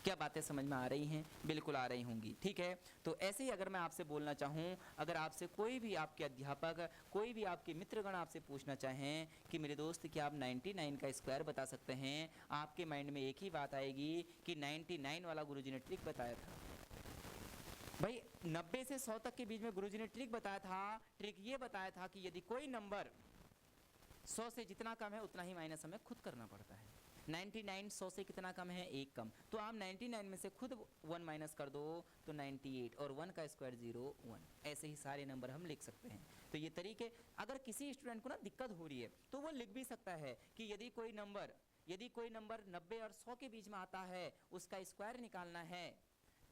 क्या बातें समझ में आ रही हैं, बिल्कुल आ रही होंगी, ठीक है। तो ऐसे ही अगर मैं आपसे बोलना चाहूँ, अगर आपसे कोई भी आपके अध्यापक, कोई भी आपके मित्रगण आपसे पूछना चाहें कि मेरे दोस्त क्या आप 99 का स्क्वायर बता सकते हैं, आपके माइंड में एक ही बात आएगी कि 99 वाला गुरुजी ने ट्रिक बताया था भाई। 90 से 100 तक के बीच में गुरुजी ने ट्रिक बताया था। ट्रिक ये बताया था कि यदि कोई नंबर 100 से जितना कम है उतना ही माइनस हमें खुद करना पड़ता है। 99 100 से कितना कम है, एक कम, तो आप 99 में से खुद 1 माइनस कर दो तो 98, और 1 का स्क्वायर 0 1। ऐसे ही सारे नंबर हम लिख सकते हैं। तो ये तरीके, अगर किसी स्टूडेंट को ना दिक्कत हो रही है तो वो लिख भी सकता है कि यदि कोई नंबर 90 और 100 के बीच में आता है, उसका स्क्वायर निकालना है,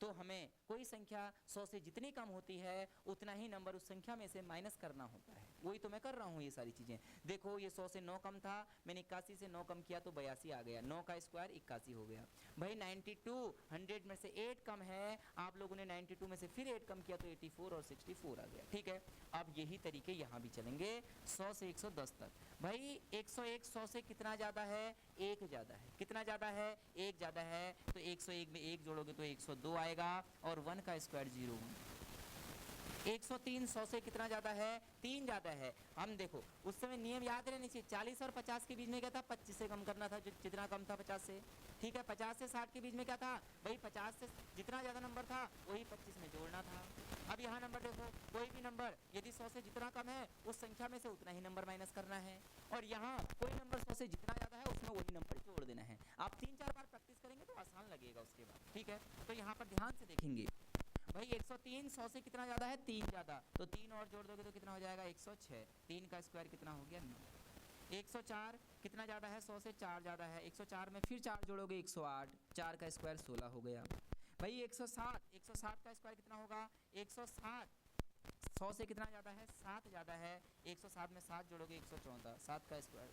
तो हमें कोई संख्या 100 से जितनी कम होती है उतना ही नंबर उस संख्या में से माइनस करना होता है। वही तो मैं कर रहा हूँ ये सारी चीज़ें। देखो ये 100 से 9 कम था, मैंने 81 से 9 कम किया तो 82 आ गया, 9 का स्क्वायर 81 हो गया। भाई 92 100 में से 8 कम है, आप लोगों ने 92 में से फिर 8 कम किया तो 84 और 64 आ गया। ठीक है, अब यही तरीके यहाँ भी चलेंगे 100 से 110 तक। भाई 101 100 से कितना ज़्यादा है, एक ज़्यादा है। कितना ज़्यादा है, एक ज़्यादा है, तो 101 में एक जोड़ोगे तो 102 आएगा, और 1 का स्क्वायर 0 1। 103 100 से कितना ज़्यादा है, 3 ज़्यादा है। हम देखो उस समय नियम याद रहने चाहिए, 40 और 50 के बीच में क्या था, 25 से कम करना था, जो जितना कम था 50 से। ठीक है, 50 से 60 के बीच में क्या था, भाई 50 से जितना ज़्यादा नंबर था वही 25 में जोड़ना था। अब यहाँ नंबर देखो, कोई भी नंबर यदि 100 से जितना कम है उस संख्या में से उतना ही नंबर माइनस करना है, और यहाँ कोई नंबर 100 से जितना ज़्यादा है उसमें वही नंबर जोड़ देना है। आप 3-4 बार प्रैक्टिस करेंगे तो आसान लगेगा उसके बाद। ठीक है, तो यहाँ पर ध्यान से देखेंगे। भाई 103 100 से कितना ज़्यादा है, 3 ज़्यादा, तो 3 और जोड़ दोगे तो कितना हो जाएगा, 106। 3 का स्क्वायर कितना हो गया, 9। 104 कितना ज़्यादा है, 100 से 4 ज़्यादा है, 104 में फिर 4 जोड़ोगे 108, 4 का स्क्वायर 16 हो गया। भाई 160 का स्क्वायर कितना होगा, 160 100 से कितना ज़्यादा है, 7 ज़्यादा है, 107 में 7 जोड़ोगे 114, 7 का स्क्वायर।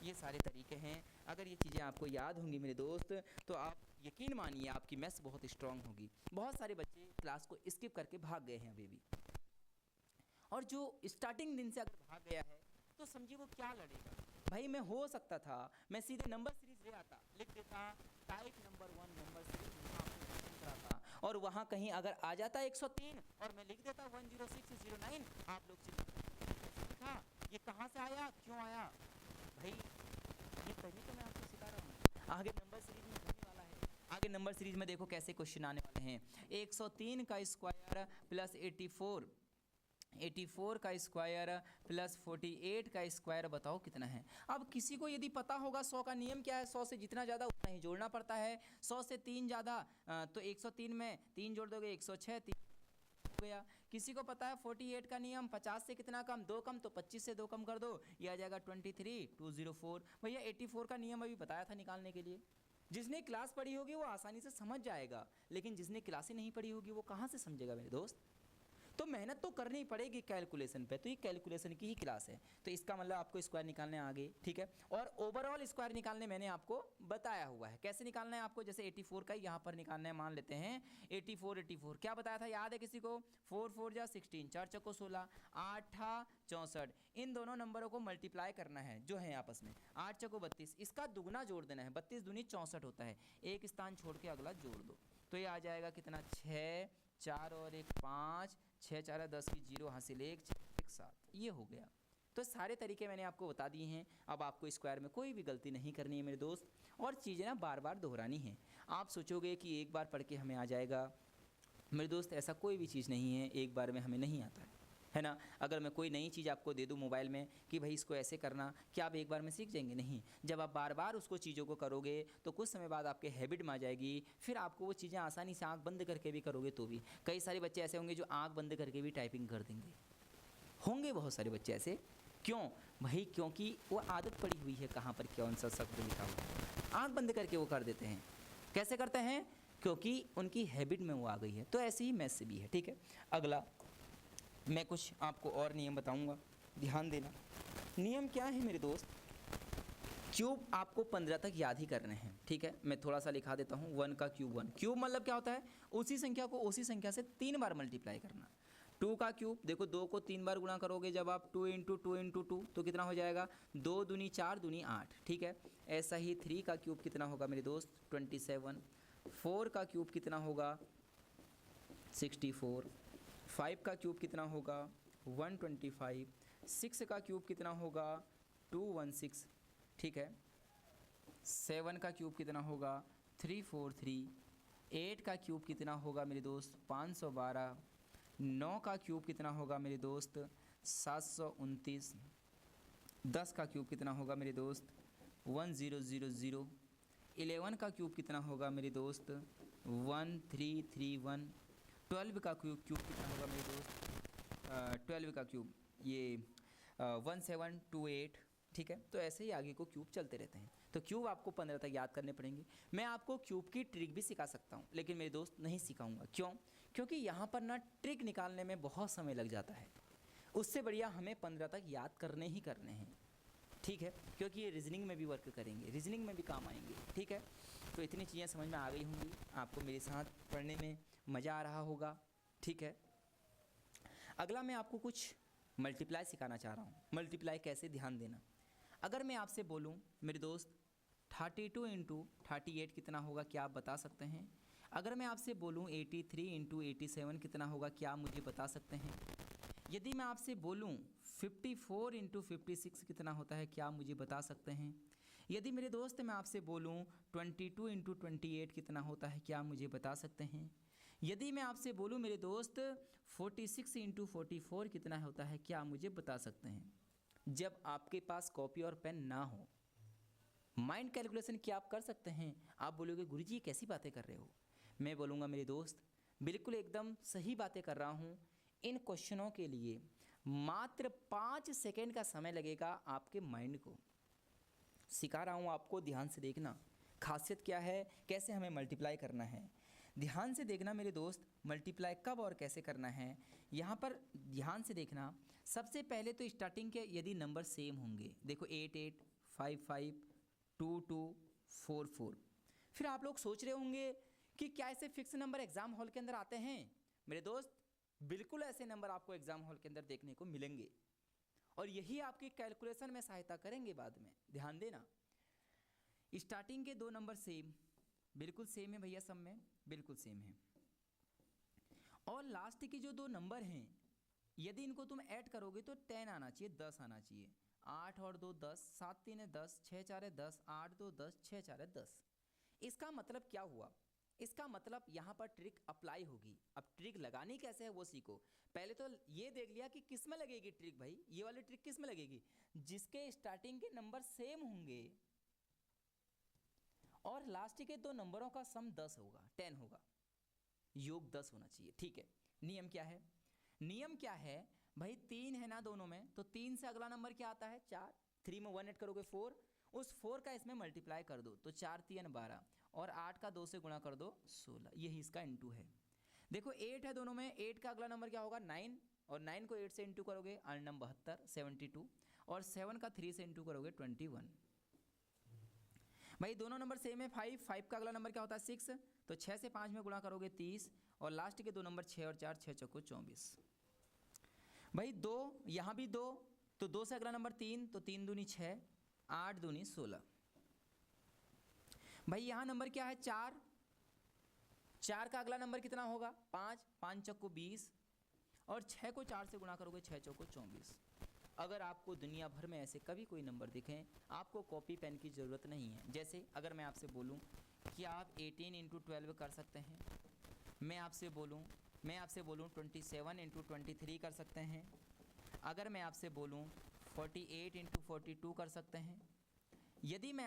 ये सारे तरीके हैं। अगर ये चीज़ें आपको याद होंगी मेरे दोस्त, तो आप यकीन मानिए आपकी मैथ्स बहुत स्ट्रांग होगी। बहुत सारे बच्चे क्लास को स्किप करके भाग गए हैं अभी भी, और जो स्टार्टिंग दिन से अगर भाग गया है तो समझिए वो क्या लड़ेगा। भाई मैं हो सकता था मैं सीधे नंबर सीरीज ले आता, लिख देता टाइप नंबर 1 नंबर सीरीज, और वहाँ कहीं अगर आ जाता 103 और मैं लिख देता 10609, आप लोग चिंता, ये कहाँ से आया, क्यों आया। भाई ये तरीका मैं आपको सिखा रहा हूँ, आगे नंबर सीरीज में होने वाला है। आगे नंबर सीरीज में देखो कैसे क्वेश्चन आने वाले हैं। 103 का स्क्वायर प्लस 84 का स्क्वायर प्लस 48 का स्क्वायर, बताओ कितना है। अब किसी को यदि पता होगा 100 का नियम क्या है, 100 से जितना ज़्यादा उतना ही जोड़ना पड़ता है। 100 से 3 ज़्यादा तो 103 में 3 जोड़ दोगे 106, 3 हो गया। किसी को पता है 48 का नियम, 50 से कितना कम, 2 कम, तो 25 से 2 कम कर दो, ये आ जाएगा 23204। भैया 84 का नियम अभी बताया था निकालने के लिए। जिसने क्लास पढ़ी होगी वो आसानी से समझ जाएगा, लेकिन जिसने क्लास ही नहीं पढ़ी होगी वो कहाँ से समझेगा मेरे दोस्त। तो मेहनत तो करनी पड़ेगी कैलकुलेशन पे, तो ये कैलकुलेशन की ही क्लास है। तो इसका मतलब आपको स्क्वायर निकालने आ गए, ठीक है। और ओवरऑल स्क्वायर निकालने मैंने आपको बताया हुआ है कैसे निकालना है आपको। जैसे 84 का यहाँ पर निकालना है, मान लेते हैं 84 क्या बताया था, याद है किसी को, 4 4 जा 16, 4 चौको 16, 8 64, इन दोनों नंबरों को मल्टीप्लाई करना है जो है आपस में, 8 चौको 32, इसका दुगना जोड़ देना है, 32 दूनी 64 होता है, एक स्थान छोड़ के अगला जोड़ दो, तो ये आ जाएगा कितना, 6 4 और 1 5, 6 4 10 की 0 हासिल 1 1 7, ये हो गया। तो सारे तरीके मैंने आपको बता दिए हैं। अब आपको स्क्वायर में कोई भी गलती नहीं करनी है मेरे दोस्त, और चीज़ें ना बार बार दोहरानी है। आप सोचोगे कि एक बार पढ़ के हमें आ जाएगा, मेरे दोस्त ऐसा कोई भी चीज़ नहीं है एक बार में हमें नहीं आता है ना। अगर मैं कोई नई चीज़ आपको दे दूं मोबाइल में कि भाई इसको ऐसे करना, क्या आप एक बार में सीख जाएंगे? नहीं। जब आप बार बार उसको चीज़ों को करोगे तो कुछ समय बाद आपके हैबिट में आ जाएगी, फिर आपको वो चीज़ें आसानी से आंख बंद करके भी करोगे तो भी। कई सारे बच्चे ऐसे होंगे जो आंख बंद करके भी टाइपिंग कर देंगे, होंगे बहुत सारे बच्चे ऐसे। क्यों भाई? क्योंकि वो आदत पड़ी हुई है, कहाँ पर कौन सा शब्द लिखा हुआ, आंख बंद करके वो कर देते हैं। कैसे करते हैं? क्योंकि उनकी हैबिट में वो आ गई है। तो ऐसे ही मैथ से भी है, ठीक है। अगला मैं कुछ आपको और नियम बताऊंगा, ध्यान देना। नियम क्या है मेरे दोस्त? क्यूब आपको 15 तक याद ही करने हैं, ठीक है। मैं थोड़ा सा लिखा देता हूँ। 1 का क्यूब 1, क्यूब मतलब क्या होता है? उसी संख्या को उसी संख्या से 3 बार मल्टीप्लाई करना। 2 का क्यूब, देखो 2 को 3 बार गुणा करोगे जब आप 2 × 2 × 2 तो कितना हो जाएगा? 2 दूनी 4 दूनी 8, ठीक है। ऐसा ही 3 का क्यूब कितना होगा मेरे दोस्त? 27। 4 का क्यूब कितना होगा? 64। 5 का क्यूब कितना होगा? 125। 6 का क्यूब कितना होगा? 216, ठीक है। 7 का क्यूब कितना होगा? 343। 8 का क्यूब कितना होगा मेरे दोस्त? 512। 9 का क्यूब कितना होगा मेरे दोस्त? 729। 10 का क्यूब कितना होगा मेरे दोस्त 1000। 11 का क्यूब कितना होगा मेरे दोस्त 1331। 12 का क्यूब कितना होगा मेरे दोस्त 12 का क्यूब ये 1728। ठीक है, तो ऐसे ही आगे को क्यूब चलते रहते हैं। तो क्यूब आपको 15 तक याद करने पड़ेंगे। मैं आपको क्यूब की ट्रिक भी सिखा सकता हूँ, लेकिन मेरे दोस्त नहीं सिखाऊंगा। क्यों? क्योंकि यहाँ पर ना ट्रिक निकालने में बहुत समय लग जाता है। उससे बढ़िया हमें 15 तक याद करने ही करने हैं। ठीक है, क्योंकि ये रीजनिंग में भी वर्क करेंगे, रीजनिंग में भी काम आएंगे। ठीक है, तो इतनी चीज़ें समझ में आ गई होंगी, आपको मेरे साथ पढ़ने में मज़ा आ रहा होगा। ठीक है, अगला मैं आपको कुछ मल्टीप्लाई सिखाना चाह रहा हूँ। मल्टीप्लाई कैसे, ध्यान देना। अगर मैं आपसे बोलूँ मेरे दोस्त 32 इंटू 38 कितना होगा, क्या आप बता सकते हैं? अगर मैं आपसे बोलूँ 83 इंटू 87 कितना होगा, क्या आप मुझे बता सकते हैं? यदि मैं आपसे बोलूँ 54 इंटू 56 कितना होता है, क्या आप मुझे बता सकते हैं? यदि मेरे दोस्त मैं आपसे बोलूँ 22 इंटू 28 कितना होता है, क्या आप मुझे बता सकते हैं? यदि मैं आपसे बोलूँ मेरे दोस्त 46 इंटू 44 कितना होता है, क्या आप मुझे बता सकते हैं? जब आपके पास कॉपी और पेन ना हो, माइंड कैलकुलेशन क्या आप कर सकते हैं? आप बोलोगे गुरुजी कैसी बातें कर रहे हो? मैं बोलूँगा मेरे दोस्त बिल्कुल एकदम सही बातें कर रहा हूँ। इन क्वेश्चनों के लिए मात्र 5 सेकेंड का समय लगेगा। आपके माइंड को सिखा रहा हूँ, आपको ध्यान से देखना। खासियत क्या है, कैसे हमें मल्टीप्लाई करना है, ध्यान से देखना मेरे दोस्त। मल्टीप्लाई कब और कैसे करना है, यहाँ पर ध्यान से देखना। सबसे पहले तो स्टार्टिंग के यदि नंबर सेम होंगे, देखो 88, 55, 22, 44। फिर आप लोग सोच रहे होंगे कि क्या ऐसे फिक्स नंबर एग्जाम हॉल के अंदर आते हैं? मेरे दोस्त बिल्कुल ऐसे नंबर आपको एग्जाम हॉल के अंदर देखने को मिलेंगे, और यही आपकी कैलकुलेशन में सहायता करेंगे बाद में। ध्यान देना, स्टार्टिंग के दो नंबर सेम, बिल्कुल सेम है भैया, सब में बिल्कुल सेम है। और लास्ट के जो दो नंबर हैं, यदि इनको तुम ऐड करोगे तो 10 आना चाहिए, 10 आना चाहिए। 8 और 2 10, 7 3 है 10, 6 4 है 10, 8 2 10, 6 4 है 10। इसका मतलब क्या हुआ? इसका मतलब यहाँ पर ट्रिक अप्लाई होगी। अब ट्रिक लगानी कैसे है वो सीखो। पहले तो ये देख लिया कि किस में लगेगी ट्रिक भाई, ये वाली ट्रिक किस में लगेगी? जिसके स्टार्टिंग के नंबर सेम होंगे और लास्ट के दो नंबरों का सम 10 होगा, 10 होगा, योग 10 होना चाहिए। ठीक है, नियम क्या है? नियम क्या है भाई, 3 है ना दोनों में, तो 3 से अगला नंबर क्या आता है? 4। 3 में 1 ऐड करोगे 4, उस 4 का इसमें मल्टीप्लाई कर दो तो 4 3 12, और 8 का 2 से गुणा कर दो 16। यही इसका इनटू है। देखो 8 है दोनों में, 8 का अगला नंबर क्या होगा? 9, और 9 को 8 से इंटू करोगे 8 9 72, 72, और 7 का 3 से इंटू करोगे 21। भाई दोनों नंबर सेम है। 5 का अगला नंबर क्या होता है? 6, तो 6 से 5 में गुणा करोगे 30, और लास्ट के दो नंबर 6 और 4, 6 चौको 24। भाई 2, यहाँ भी 2, तो 2 से अगला नंबर 3, तो 3 दूनी 6, 8 दूनी 16। भाई यहाँ नंबर क्या है? 4, 4 का अगला नंबर कितना होगा? 5, 5 चौको 20, और 6 को 4 से गुणा करोगे 6 चौको 24। अगर आपको दुनिया भर में ऐसे कभी कोई नंबर दिखें, आपको कॉपी पेन की ज़रूरत नहीं है। जैसे अगर मैं आपसे बोलूं कि आप 18 इंटू 12 कर सकते हैं, मैं आपसे बोलूं 27 इंटू 23 कर सकते हैं, अगर मैं आपसे बोलूं 48 इंटू 42 कर सकते हैं, यदि मैं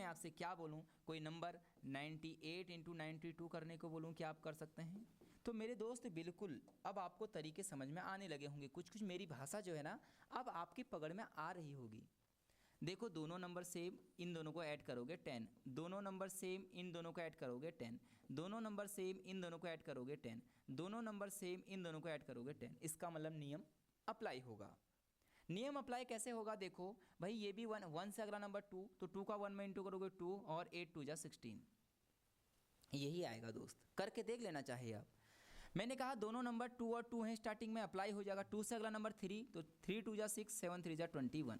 आपसे क्या बोलूं, कोई नंबर 98 इंटू 92 करने को बोलूं, क्या आप कर सकते हैं? तो मेरे दोस्त बिल्कुल अब आपको तरीके समझ में आने लगे होंगे। कुछ मेरी भाषा जो है ना अब आपकी पकड़ में आ रही होगी। देखो दोनों नंबर सेम, इन दोनों को ऐड करोगे 10, दोनों नंबर सेम, इन दोनों को ऐड करोगे 10, दोनों नंबर सेम, इन दोनों को ऐड करोगे 10, दोनों नंबर सेम, इन दोनों को ऐड करोगे 10। इसका मतलब नियम अप्लाई होगा। नियम अप्लाई कैसे होगा? देखो भाई ये भी 1 से अगला नंबर 2, तो 2 का 1 में इंटू करोगे 2, और 8 2 जा 16, यही आएगा दोस्त। करके देख लेना चाहिए आप। मैंने कहा दोनों नंबर 2 और 2 हैं स्टार्टिंग में, अप्लाई हो जाएगा। 2 से अगला नंबर 3, तो 3 2 जा 6, 7 3 जा 21,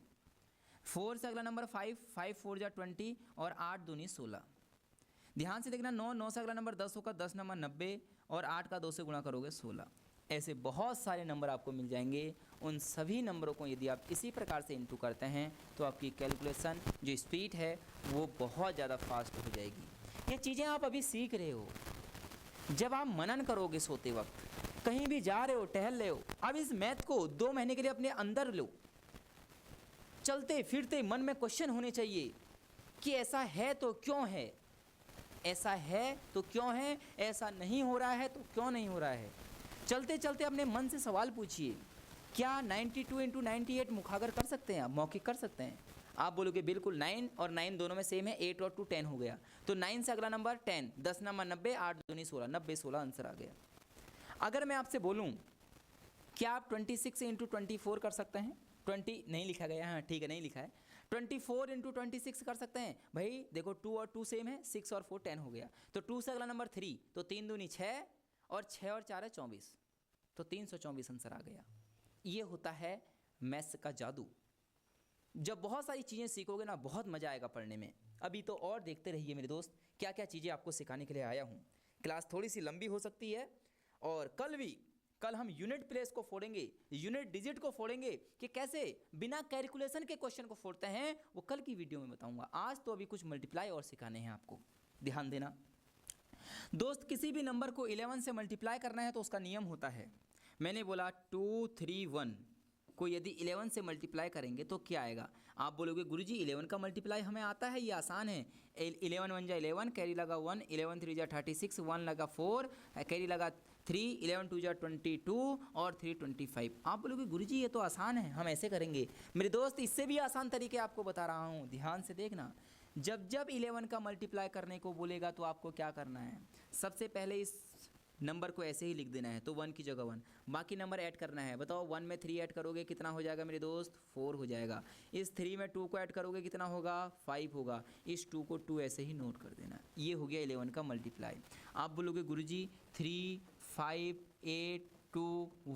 4 से अगला नंबर 5, 5 4 जा 20, और 8 दूनी 16। ध्यान से देखना, 9 से अगला नंबर 10 होगा, 10 नंबर 90, और 8 का 2 से गुणा करोगे 16। ऐसे बहुत सारे नंबर आपको मिल जाएंगे। उन सभी नंबरों को यदि आप इसी प्रकार से इंटू करते हैं तो आपकी कैलकुलेशन जो स्पीड है वो बहुत ज़्यादा फास्ट हो जाएगी। ये चीज़ें आप अभी सीख रहे हो। जब आप मनन करोगे सोते वक्त, कहीं भी जा रहे हो, टहल रहे हो, अब इस मैथ को 2 महीने के लिए अपने अंदर लो। चलते फिरते मन में क्वेश्चन होने चाहिए कि ऐसा है तो क्यों है, ऐसा है तो क्यों है, ऐसा नहीं हो रहा है तो क्यों नहीं हो रहा है। चलते चलते अपने मन से सवाल पूछिए, क्या 92 इंटू 98 मुखागर कर सकते हैं आप, मौखिक कर सकते हैं? आप बोलोगे बिल्कुल 9 और 9 दोनों में सेम है, 8 और 2 10 हो गया, तो 9 से अगला नंबर 10, 10 नंबर 90, 8 दूनी 16, 90 16 आंसर आ गया। अगर मैं आपसे बोलूं क्या आप 26 इंटू 24 कर सकते हैं, 20 नहीं लिखा गया, हाँ ठीक है नहीं लिखा है, 24 इंटू 26 कर सकते हैं? भाई देखो 2 और 2 सेम है, 6 और 4 10 हो गया, तो 2 से अगला नंबर 3, तो 3 दूनी 6 और 6 और 4 है 24, तो 324 आंसर आ गया। ये होता है मैथ्स का जादू। जब बहुत सारी चीज़ें सीखोगे ना बहुत मज़ा आएगा पढ़ने में। अभी तो और देखते रहिए मेरे दोस्त, क्या क्या चीज़ें आपको सिखाने के लिए आया हूँ। क्लास थोड़ी सी लंबी हो सकती है, और कल हम यूनिट प्लेस को फोड़ेंगे, यूनिट डिजिट को फोड़ेंगे कि कैसे बिना कैलकुलेशन के क्वेश्चन को फोड़ते हैं, वो कल की वीडियो में बताऊंगा। आज तो अभी कुछ मल्टीप्लाई और सिखाने हैं आपको, ध्यान देना दोस्त। किसी भी नंबर को 11 से मल्टीप्लाई करना है तो उसका नियम होता है, मैंने बोला 2 3 1 को यदि 11 से मल्टीप्लाई करेंगे तो क्या आएगा। आप बोलोगे गुरुजी 11 का मल्टीप्लाई हमें आता है, ये आसान है, 11 1 जा 11, कैरी लगा 1, 11 3 जा 36, 1 लगा 4, कैरी लगा 3, 11 2 जा 22 और 3 25। आप बोलोगे गुरुजी ये तो आसान है, हम ऐसे करेंगे। मेरे दोस्त इससे भी आसान तरीके आपको बता रहा हूँ, ध्यान से देखना। जब 11 का मल्टीप्लाई करने को बोलेगा तो आपको क्या करना है, सबसे पहले इस नंबर को ऐसे ही लिख देना है, तो 1 की जगह 1, बाकी नंबर ऐड करना है। बताओ 1 में 3 ऐड करोगे कितना हो जाएगा मेरे दोस्त, 4 हो जाएगा। इस 3 में 2 को ऐड करोगे कितना होगा, 5 होगा। इस 2 को 2 ऐसे ही नोट कर देना। ये हो गया 11 का मल्टीप्लाई। आप बोलोगे गुरुजी 3 5 8 2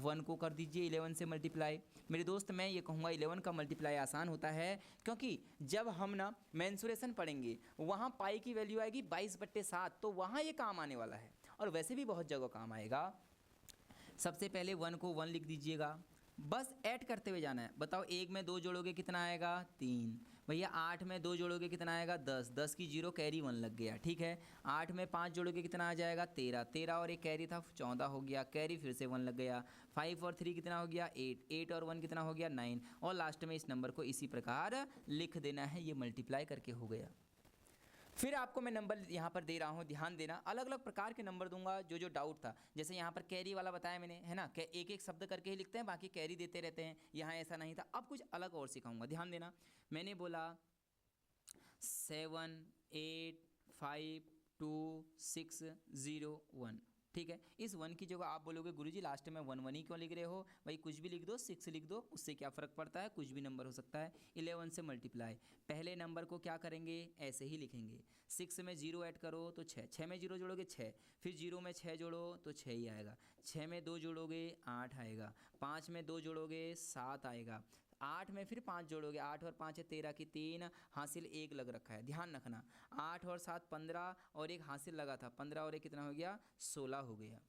1 को कर दीजिए 11 से मल्टीप्लाई। मेरे दोस्त मैं ये कहूँगा 11 का मल्टीप्लाई आसान होता है, क्योंकि जब हम ना मेंसुरेशन पढ़ेंगे वहाँ पाई की वैल्यू आएगी 22/7, तो वहाँ ये काम आने वाला है, और वैसे भी बहुत जगह काम आएगा। सबसे पहले 1 को 1 लिख दीजिएगा, बस ऐड करते हुए जाना है। बताओ 1 में 2 जोड़ोगे कितना आएगा, 3। भैया 8 में 2 जोड़ोगे कितना आएगा, 10, 10 की 0 कैरी 1 लग गया, ठीक है। 8 में 5 जोड़ोगे कितना आ जाएगा, 13, 13 और एक कैरी था 14 हो गया, कैरी फिर से 1 लग गया। 5 और 3 कितना हो गया, 8, 8 और 1 कितना हो गया, 9, और लास्ट में इस नंबर को इसी प्रकार लिख देना है, ये मल्टीप्लाई करके हो गया। फिर आपको मैं नंबर यहाँ पर दे रहा हूँ, ध्यान देना, अलग अलग प्रकार के नंबर दूंगा जो डाउट था। जैसे यहाँ पर कैरी वाला बताया मैंने, है ना, एक एक शब्द करके ही लिखते हैं, बाकी कैरी देते रहते हैं, यहाँ ऐसा नहीं था। अब कुछ अलग और सिखाऊंगा, ध्यान देना। मैंने बोला 7 8 5 2 6 0 1, ठीक है। इस 1 की जगह आप बोलोगे गुरुजी लास्ट में 1 1 ही क्यों लिख रहे हो, भाई कुछ भी लिख दो, 6 लिख दो, उससे क्या फ़र्क पड़ता है, कुछ भी नंबर हो सकता है। 11 से मल्टीप्लाई, पहले नंबर को क्या करेंगे, ऐसे ही लिखेंगे। 6 में 0 ऐड करो तो 6, 6 में 0 जोड़ोगे 6, फिर 0 में 6 जोड़ो तो 6 ही आएगा। 6 में 2 जोड़ोगे 8 आएगा, 5 में 2 जोड़ोगे 7 आएगा, 8 में फिर 5 जोड़ोगे, 8 और 5 है 13 की 3, हासिल 1 लग रखा है, ध्यान रखना। 8 और 7 15 और एक हासिल लगा था, 15 और एक कितना हो गया, 16 हो गया,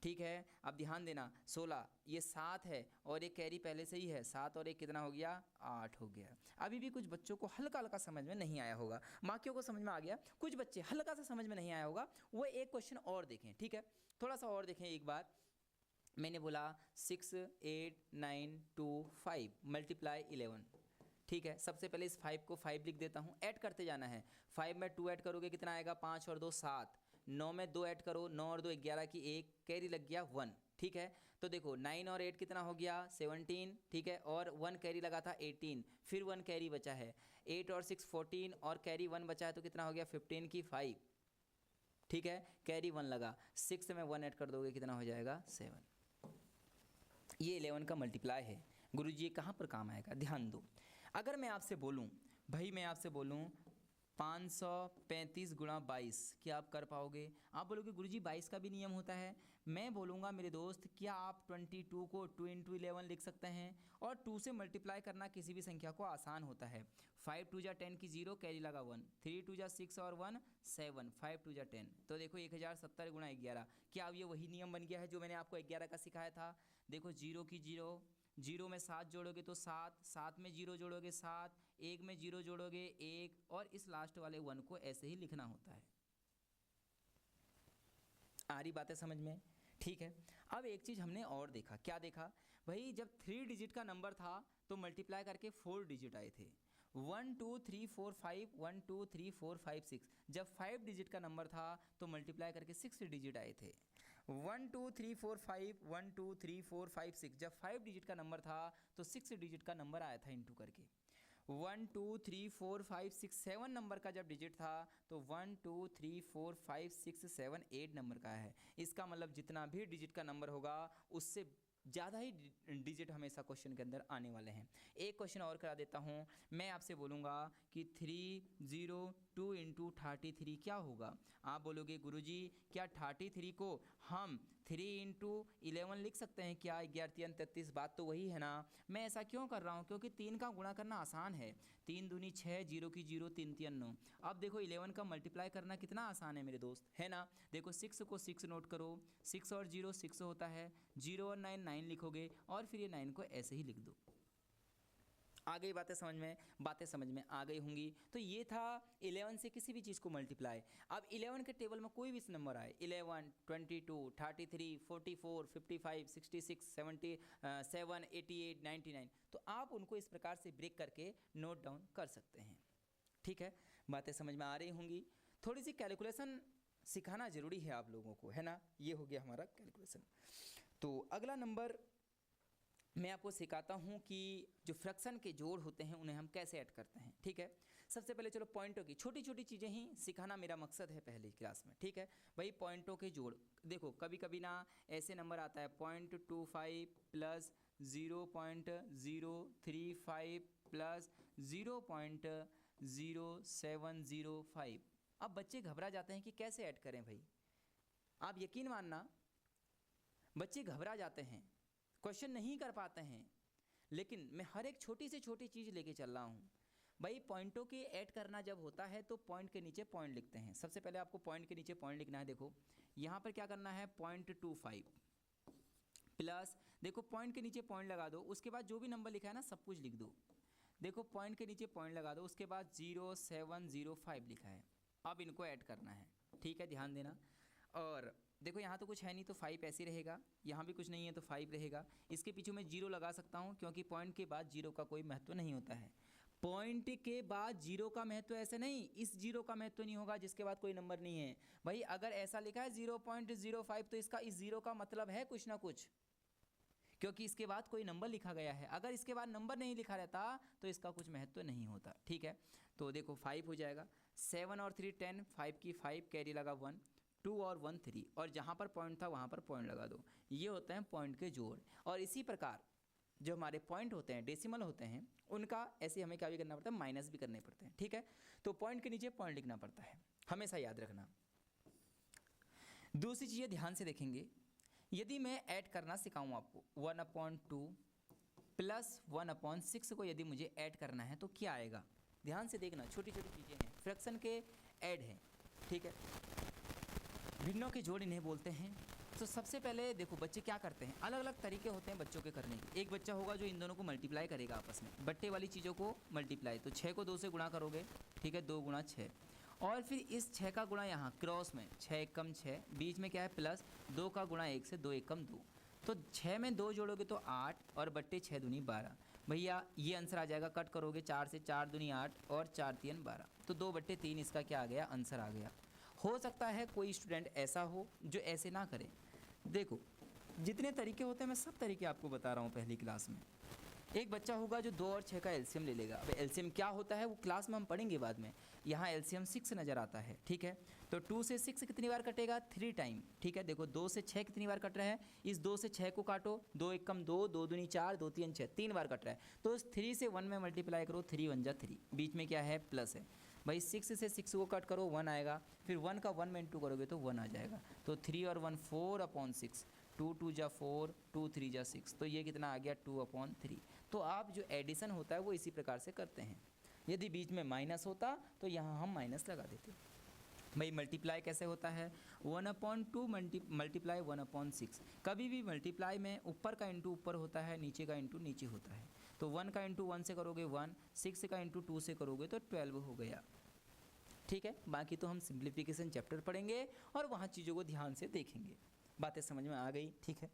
ठीक है। अब ध्यान देना 16, ये 7 है और एक कैरी पहले से ही है, 7 और एक कितना हो गया, 8 हो गया। अभी भी कुछ बच्चों को हल्का हल्का समझ में नहीं आया होगा, बाकियों को समझ में आ गया, कुछ बच्चे हल्का सा समझ में नहीं आया होगा, वो एक क्वेश्चन और देखें, ठीक है, थोड़ा सा और देखें एक बार। मैंने बोला 6 8 9 2 5 मल्टीप्लाई 11, ठीक है। सबसे पहले इस 5 को 5 लिख देता हूँ, ऐड करते जाना है। 5 में 2 ऐड करोगे कितना आएगा, 5 और 2 7, 9 में 2 ऐड करो, 9 और 2 11 की 1, कैरी लग गया 1, ठीक है। तो देखो 9 और 8 कितना हो गया, 17, ठीक है, और 1 कैरी लगा था 18, फिर 1 कैरी बचा है, 8 और 6 14 और कैरी 1 बचा है, तो कितना हो गया 15 की 5, ठीक है, कैरी 1 लगा, 6 में 1 ऐड कर दोगे कितना हो जाएगा 7। ये 11 का मल्टीप्लाई है। गुरुजी ये कहाँ पर काम आएगा, ध्यान दो। अगर मैं आपसे बोलूँ, भाई मैं आपसे बोलूँ 535 गुणा 22, क्या आप कर पाओगे? आप बोलोगे गुरुजी 22 का भी नियम होता है। मैं बोलूँगा मेरे दोस्त, क्या आप 22 को 2 × 11 लिख सकते हैं? और 2 से मल्टीप्लाई करना किसी भी संख्या को आसान होता है। 5 2 जा 10 की 0, कैरी लगा 1, 3 2 जा 6 और 1 7, 5 2 जा 10, तो देखो 1070 गुणा 11। क्या अब ये वही नियम बन गया है जो मैंने आपको 11 का सिखाया था? देखो 0 की 0, 0 में 7 जोड़ोगे तो 7, 7 में 0 जोड़ोगे 7, 1 में 0 जोड़ोगे 1, और इस लास्ट वाले 1 को ऐसे ही लिखना होता है। आ रही बातें समझ में? ठीक है। अब एक चीज़ हमने और देखा, क्या देखा भाई, जब 3 डिजिट का नंबर था तो मल्टीप्लाई करके 4 डिजिट आए थे, 1 2 3 4 5, 1 2 3 4 5 6। जब 5 डिजिट का नंबर था तो मल्टीप्लाई करके 6 डिजिट आए थे, 1 2 3 4 5, 1 2 3 4 5 6। जब 5 डिजिट का नंबर था तो 6 डिजिट का नंबर आया था इंटू करके। 1 2 3 4 5 6 7 नंबर का जब डिजिट था तो 1 2 3 4 5 6 7 8 नंबर का है। इसका मतलब जितना भी डिजिट का नंबर होगा उससे ज़्यादा ही डिजिट हमेशा क्वेश्चन के अंदर आने वाले हैं। एक क्वेश्चन और करा देता हूँ, मैं आपसे बोलूँगा कि 302 इंटू 33 क्या होगा। आप बोलोगे गुरुजी क्या 33 को हम 3 इंटू 11 लिख सकते हैं क्या, 11 33? बात तो वही है ना। मैं ऐसा क्यों कर रहा हूँ, क्योंकि 3 का गुणा करना आसान है, 3 दूनी 6, 0 की 0, 3 3 9। अब देखो 11 का मल्टीप्लाई करना कितना आसान है मेरे दोस्त, है ना। देखो 6 को 6 नोट करो, 6 और 0 6 होता है, 0 और 9 9 लिखोगे और फिर ये 9 को ऐसे ही लिख दो। आ गई बातें समझ में, बातें समझ में आ गई होंगी। तो ये था 11 से किसी भी चीज़ को मल्टीप्लाई। अब 11 के टेबल में कोई भी नंबर आए, 11 22 33 44 55 66 77 88 99, तो आप उनको इस प्रकार से ब्रेक करके नोट डाउन कर सकते हैं। ठीक है, बातें समझ में आ रही होंगी। थोड़ी सी कैलकुलेशन सिखाना ज़रूरी है आप लोगों को, है ना। ये हो गया हमारा कैलकुलेशन। तो अगला नंबर मैं आपको सिखाता हूँ कि जो फ्रैक्शन के जोड़ होते हैं उन्हें हम कैसे ऐड करते हैं। ठीक है, सबसे पहले चलो पॉइंटों की छोटी छोटी चीज़ें ही सिखाना मेरा मकसद है पहली क्लास में। ठीक है भाई, पॉइंटों के जोड़ देखो, कभी कभी ना ऐसे नंबर आता है 0.25 प्लस 0.035 प्लस 0.0705। अब बच्चे घबरा जाते हैं कि कैसे ऐड करें भाई। आप यकीन मानना बच्चे घबरा जाते हैं, क्वेश्चन नहीं कर पाते हैं, लेकिन मैं हर एक छोटी से छोटी चीज़ लेके चल रहा हूँ भाई। पॉइंटों के ऐड करना जब होता है तो पॉइंट के नीचे पॉइंट लिखते हैं। सबसे पहले आपको पॉइंट के नीचे पॉइंट लिखना है। देखो यहाँ पर क्या करना है, 0.25 प्लस, देखो पॉइंट के नीचे पॉइंट लगा दो, उसके बाद जो भी नंबर लिखा है ना सब कुछ लिख दो। देखो पॉइंट के नीचे पॉइंट लगा दो, उसके बाद 0705 लिखा है। अब इनको ऐड करना है, ठीक है, ध्यान देना। और देखो यहाँ तो कुछ है नहीं तो 5 ऐसे रहेगा, यहाँ भी कुछ नहीं है तो 5 रहेगा। इसके पीछे मैं 0 लगा सकता हूँ क्योंकि पॉइंट के बाद 0 का कोई महत्व नहीं होता है। पॉइंट के बाद 0 का महत्व ऐसे नहीं, इस 0 का महत्व नहीं होगा जिसके बाद कोई नंबर नहीं है भाई। अगर ऐसा लिखा है 0.05 तो इसका इस 0 का मतलब है कुछ ना कुछ, क्योंकि इसके बाद कोई नंबर लिखा गया है। अगर इसके बाद नंबर नहीं लिखा रहता तो इसका कुछ महत्व नहीं होता। ठीक है, तो देखो 5 हो जाएगा, 7 और 3 10, 5 की 5 कैरी लगा 1, 2 और 1 3, और जहाँ पर पॉइंट था वहाँ पर पॉइंट लगा दो। ये होते हैं पॉइंट के जोड़। और इसी प्रकार जो हमारे पॉइंट होते हैं, डेसिमल होते हैं, उनका ऐसे हमें क्या भी करना पड़ता है, माइनस भी करने पड़ते हैं। ठीक है, तो पॉइंट के नीचे पॉइंट लिखना पड़ता है, हमेशा याद रखना। दूसरी चीज़ें ध्यान से देखेंगे, यदि मैं ऐड करना सिखाऊं आपको, 1/2 प्लस 1/6 को यदि मुझे ऐड करना है तो क्या आएगा। ध्यान से देखना, छोटी छोटी चीज़ें हैं, फ्रैक्शन के ऐड हैं। ठीक है, भिन्नों के जोड़ इन्हें बोलते हैं। तो सबसे पहले देखो बच्चे क्या करते हैं, अलग अलग तरीके होते हैं बच्चों के करने के। एक बच्चा होगा जो इन दोनों को मल्टीप्लाई करेगा आपस में, बट्टे वाली चीज़ों को मल्टीप्लाई। तो 6 को 2 से गुणा करोगे, ठीक है, 2 गुणा 6, और फिर इस 6 का गुणा यहाँ क्रॉस में 6 एकम 6, बीच में क्या है प्लस, 2 का गुणा 1 से 2 एकम 2। तो 6 में 2 जोड़ोगे तो 8 और बट्टे 6 दूनी 12। भैया ये आंसर आ जाएगा, कट करोगे 4 से 4 दूनी 8 और 4 3 12, तो 2/3 इसका क्या आ गया, आंसर आ गया। हो सकता है कोई स्टूडेंट ऐसा हो जो ऐसे ना करे। देखो जितने तरीके होते हैं मैं सब तरीके आपको बता रहा हूँ पहली क्लास में। एक बच्चा होगा जो 2 और 6 का एलसीएम ले लेगा। अब एलसीएम क्या होता है वो क्लास में हम पढ़ेंगे बाद में। यहाँ एलसीएम 6 नज़र आता है, ठीक है, तो 2 से 6 कितनी बार कटेगा, 3 टाइम। ठीक है, देखो 2 से 6 कितनी बार कट रहा है, इस 2 से 6 को काटो, 2 एकम 2, 2 दूनी 4, 2 3 6, 3 बार कट रहा है। तो इस 3 से 1 में मल्टीप्लाई करो, 3 1 जा 3, बीच में क्या है प्लस है भाई। 6 से 6 को कट करो, 1 आएगा, फिर 1 का 1 में इंटू करोगे तो 1 आ जाएगा। तो 3 और 1 4/6, 2 2 जा 4, 2 3 जा 6, तो ये कितना आ गया 2/3। तो आप जो एडिशन होता है वो इसी प्रकार से करते हैं। यदि बीच में माइनस होता तो यहाँ हम माइनस लगा देते। भाई मल्टीप्लाई कैसे होता है, 1/2 मल्टीप्लाई 1/6। कभी भी मल्टीप्लाई में ऊपर का इंटू ऊपर होता है, नीचे का इंटू नीचे होता है। तो 1 का इंटू 1 से करोगे 1, 6 का इंटू 2 से करोगे तो 12 हो गया। ठीक है, बाकी तो हम सिंप्लीफिकेशन चैप्टर पढ़ेंगे और वहाँ चीज़ों को ध्यान से देखेंगे। बातें समझ में आ गई? ठीक है,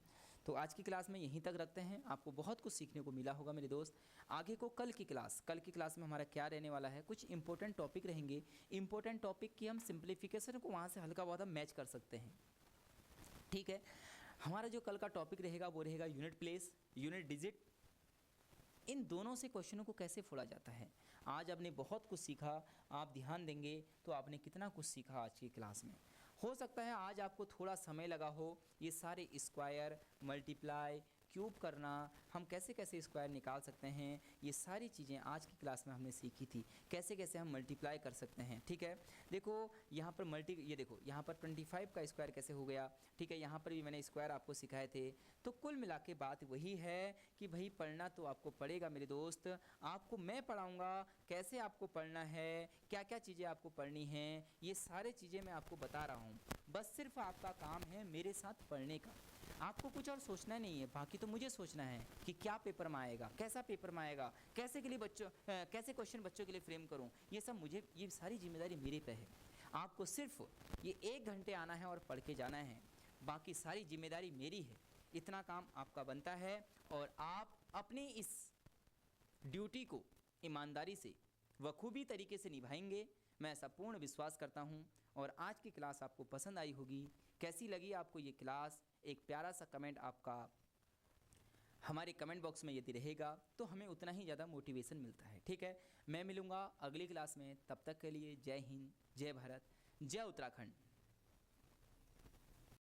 तो आज की क्लास में यहीं तक रखते हैं। आपको बहुत कुछ सीखने को मिला होगा मेरे दोस्त। आगे को कल की क्लास में हमारा क्या रहने वाला है, कुछ इंपॉर्टेंट टॉपिक रहेंगे। इंपॉर्टेंट टॉपिक की हम सिंप्लीफिकेशन को वहाँ से हल्का बहुत हम मैच कर सकते हैं। ठीक है, हमारा जो कल का टॉपिक रहेगा वो रहेगा यूनिट प्लेस, यूनिट डिजिट। इन दोनों से क्वेश्चनों को कैसे फोड़ा जाता है। आज आपने बहुत कुछ सीखा, आप ध्यान देंगे तो आपने कितना कुछ सीखा आज की क्लास में। हो सकता है आज आपको थोड़ा समय लगा हो, ये सारे स्क्वायर, मल्टीप्लाई, क्यूब करना, हम कैसे कैसे स्क्वायर निकाल सकते हैं, ये सारी चीज़ें आज की क्लास में हमने सीखी थी। कैसे कैसे हम मल्टीप्लाई कर सकते हैं। ठीक है, देखो यहाँ पर ये देखो यहाँ पर 25 का स्क्वायर कैसे हो गया। ठीक है, यहाँ पर भी मैंने स्क्वायर आपको सिखाए थे। तो कुल मिला के बात वही है कि भाई पढ़ना तो आपको पड़ेगा मेरे दोस्त। आपको मैं पढ़ाऊँगा कैसे आपको पढ़ना है, क्या क्या चीज़ें आपको पढ़नी हैं, ये सारी चीज़ें मैं आपको बता रहा हूँ। बस सिर्फ आपका काम है मेरे साथ पढ़ने का, आपको कुछ और सोचना नहीं है। बाकी तो मुझे सोचना है कि क्या पेपर में आएगा, कैसा पेपर में आएगा, कैसे क्वेश्चन बच्चों के लिए फ्रेम करूं। ये सब मुझे, ये सारी जिम्मेदारी मेरे पे है। आपको सिर्फ ये 1 घंटे आना है और पढ़ के जाना है, बाकी सारी जिम्मेदारी मेरी है। इतना काम आपका बनता है और आप अपनी इस ड्यूटी को ईमानदारी से बखूबी तरीके से निभाएंगे, मैं ऐसा पूर्ण विश्वास करता हूं। और आज की क्लास आपको पसंद आई होगी। कैसी लगी आपको ये क्लास, एक प्यारा सा कमेंट आपका हमारे कमेंट बॉक्स में यदि रहेगा तो हमें उतना ही ज़्यादा मोटिवेशन मिलता है। ठीक है, मैं मिलूँगा अगली क्लास में, तब तक के लिए जय हिंद, जय भारत, जय उत्तराखंड।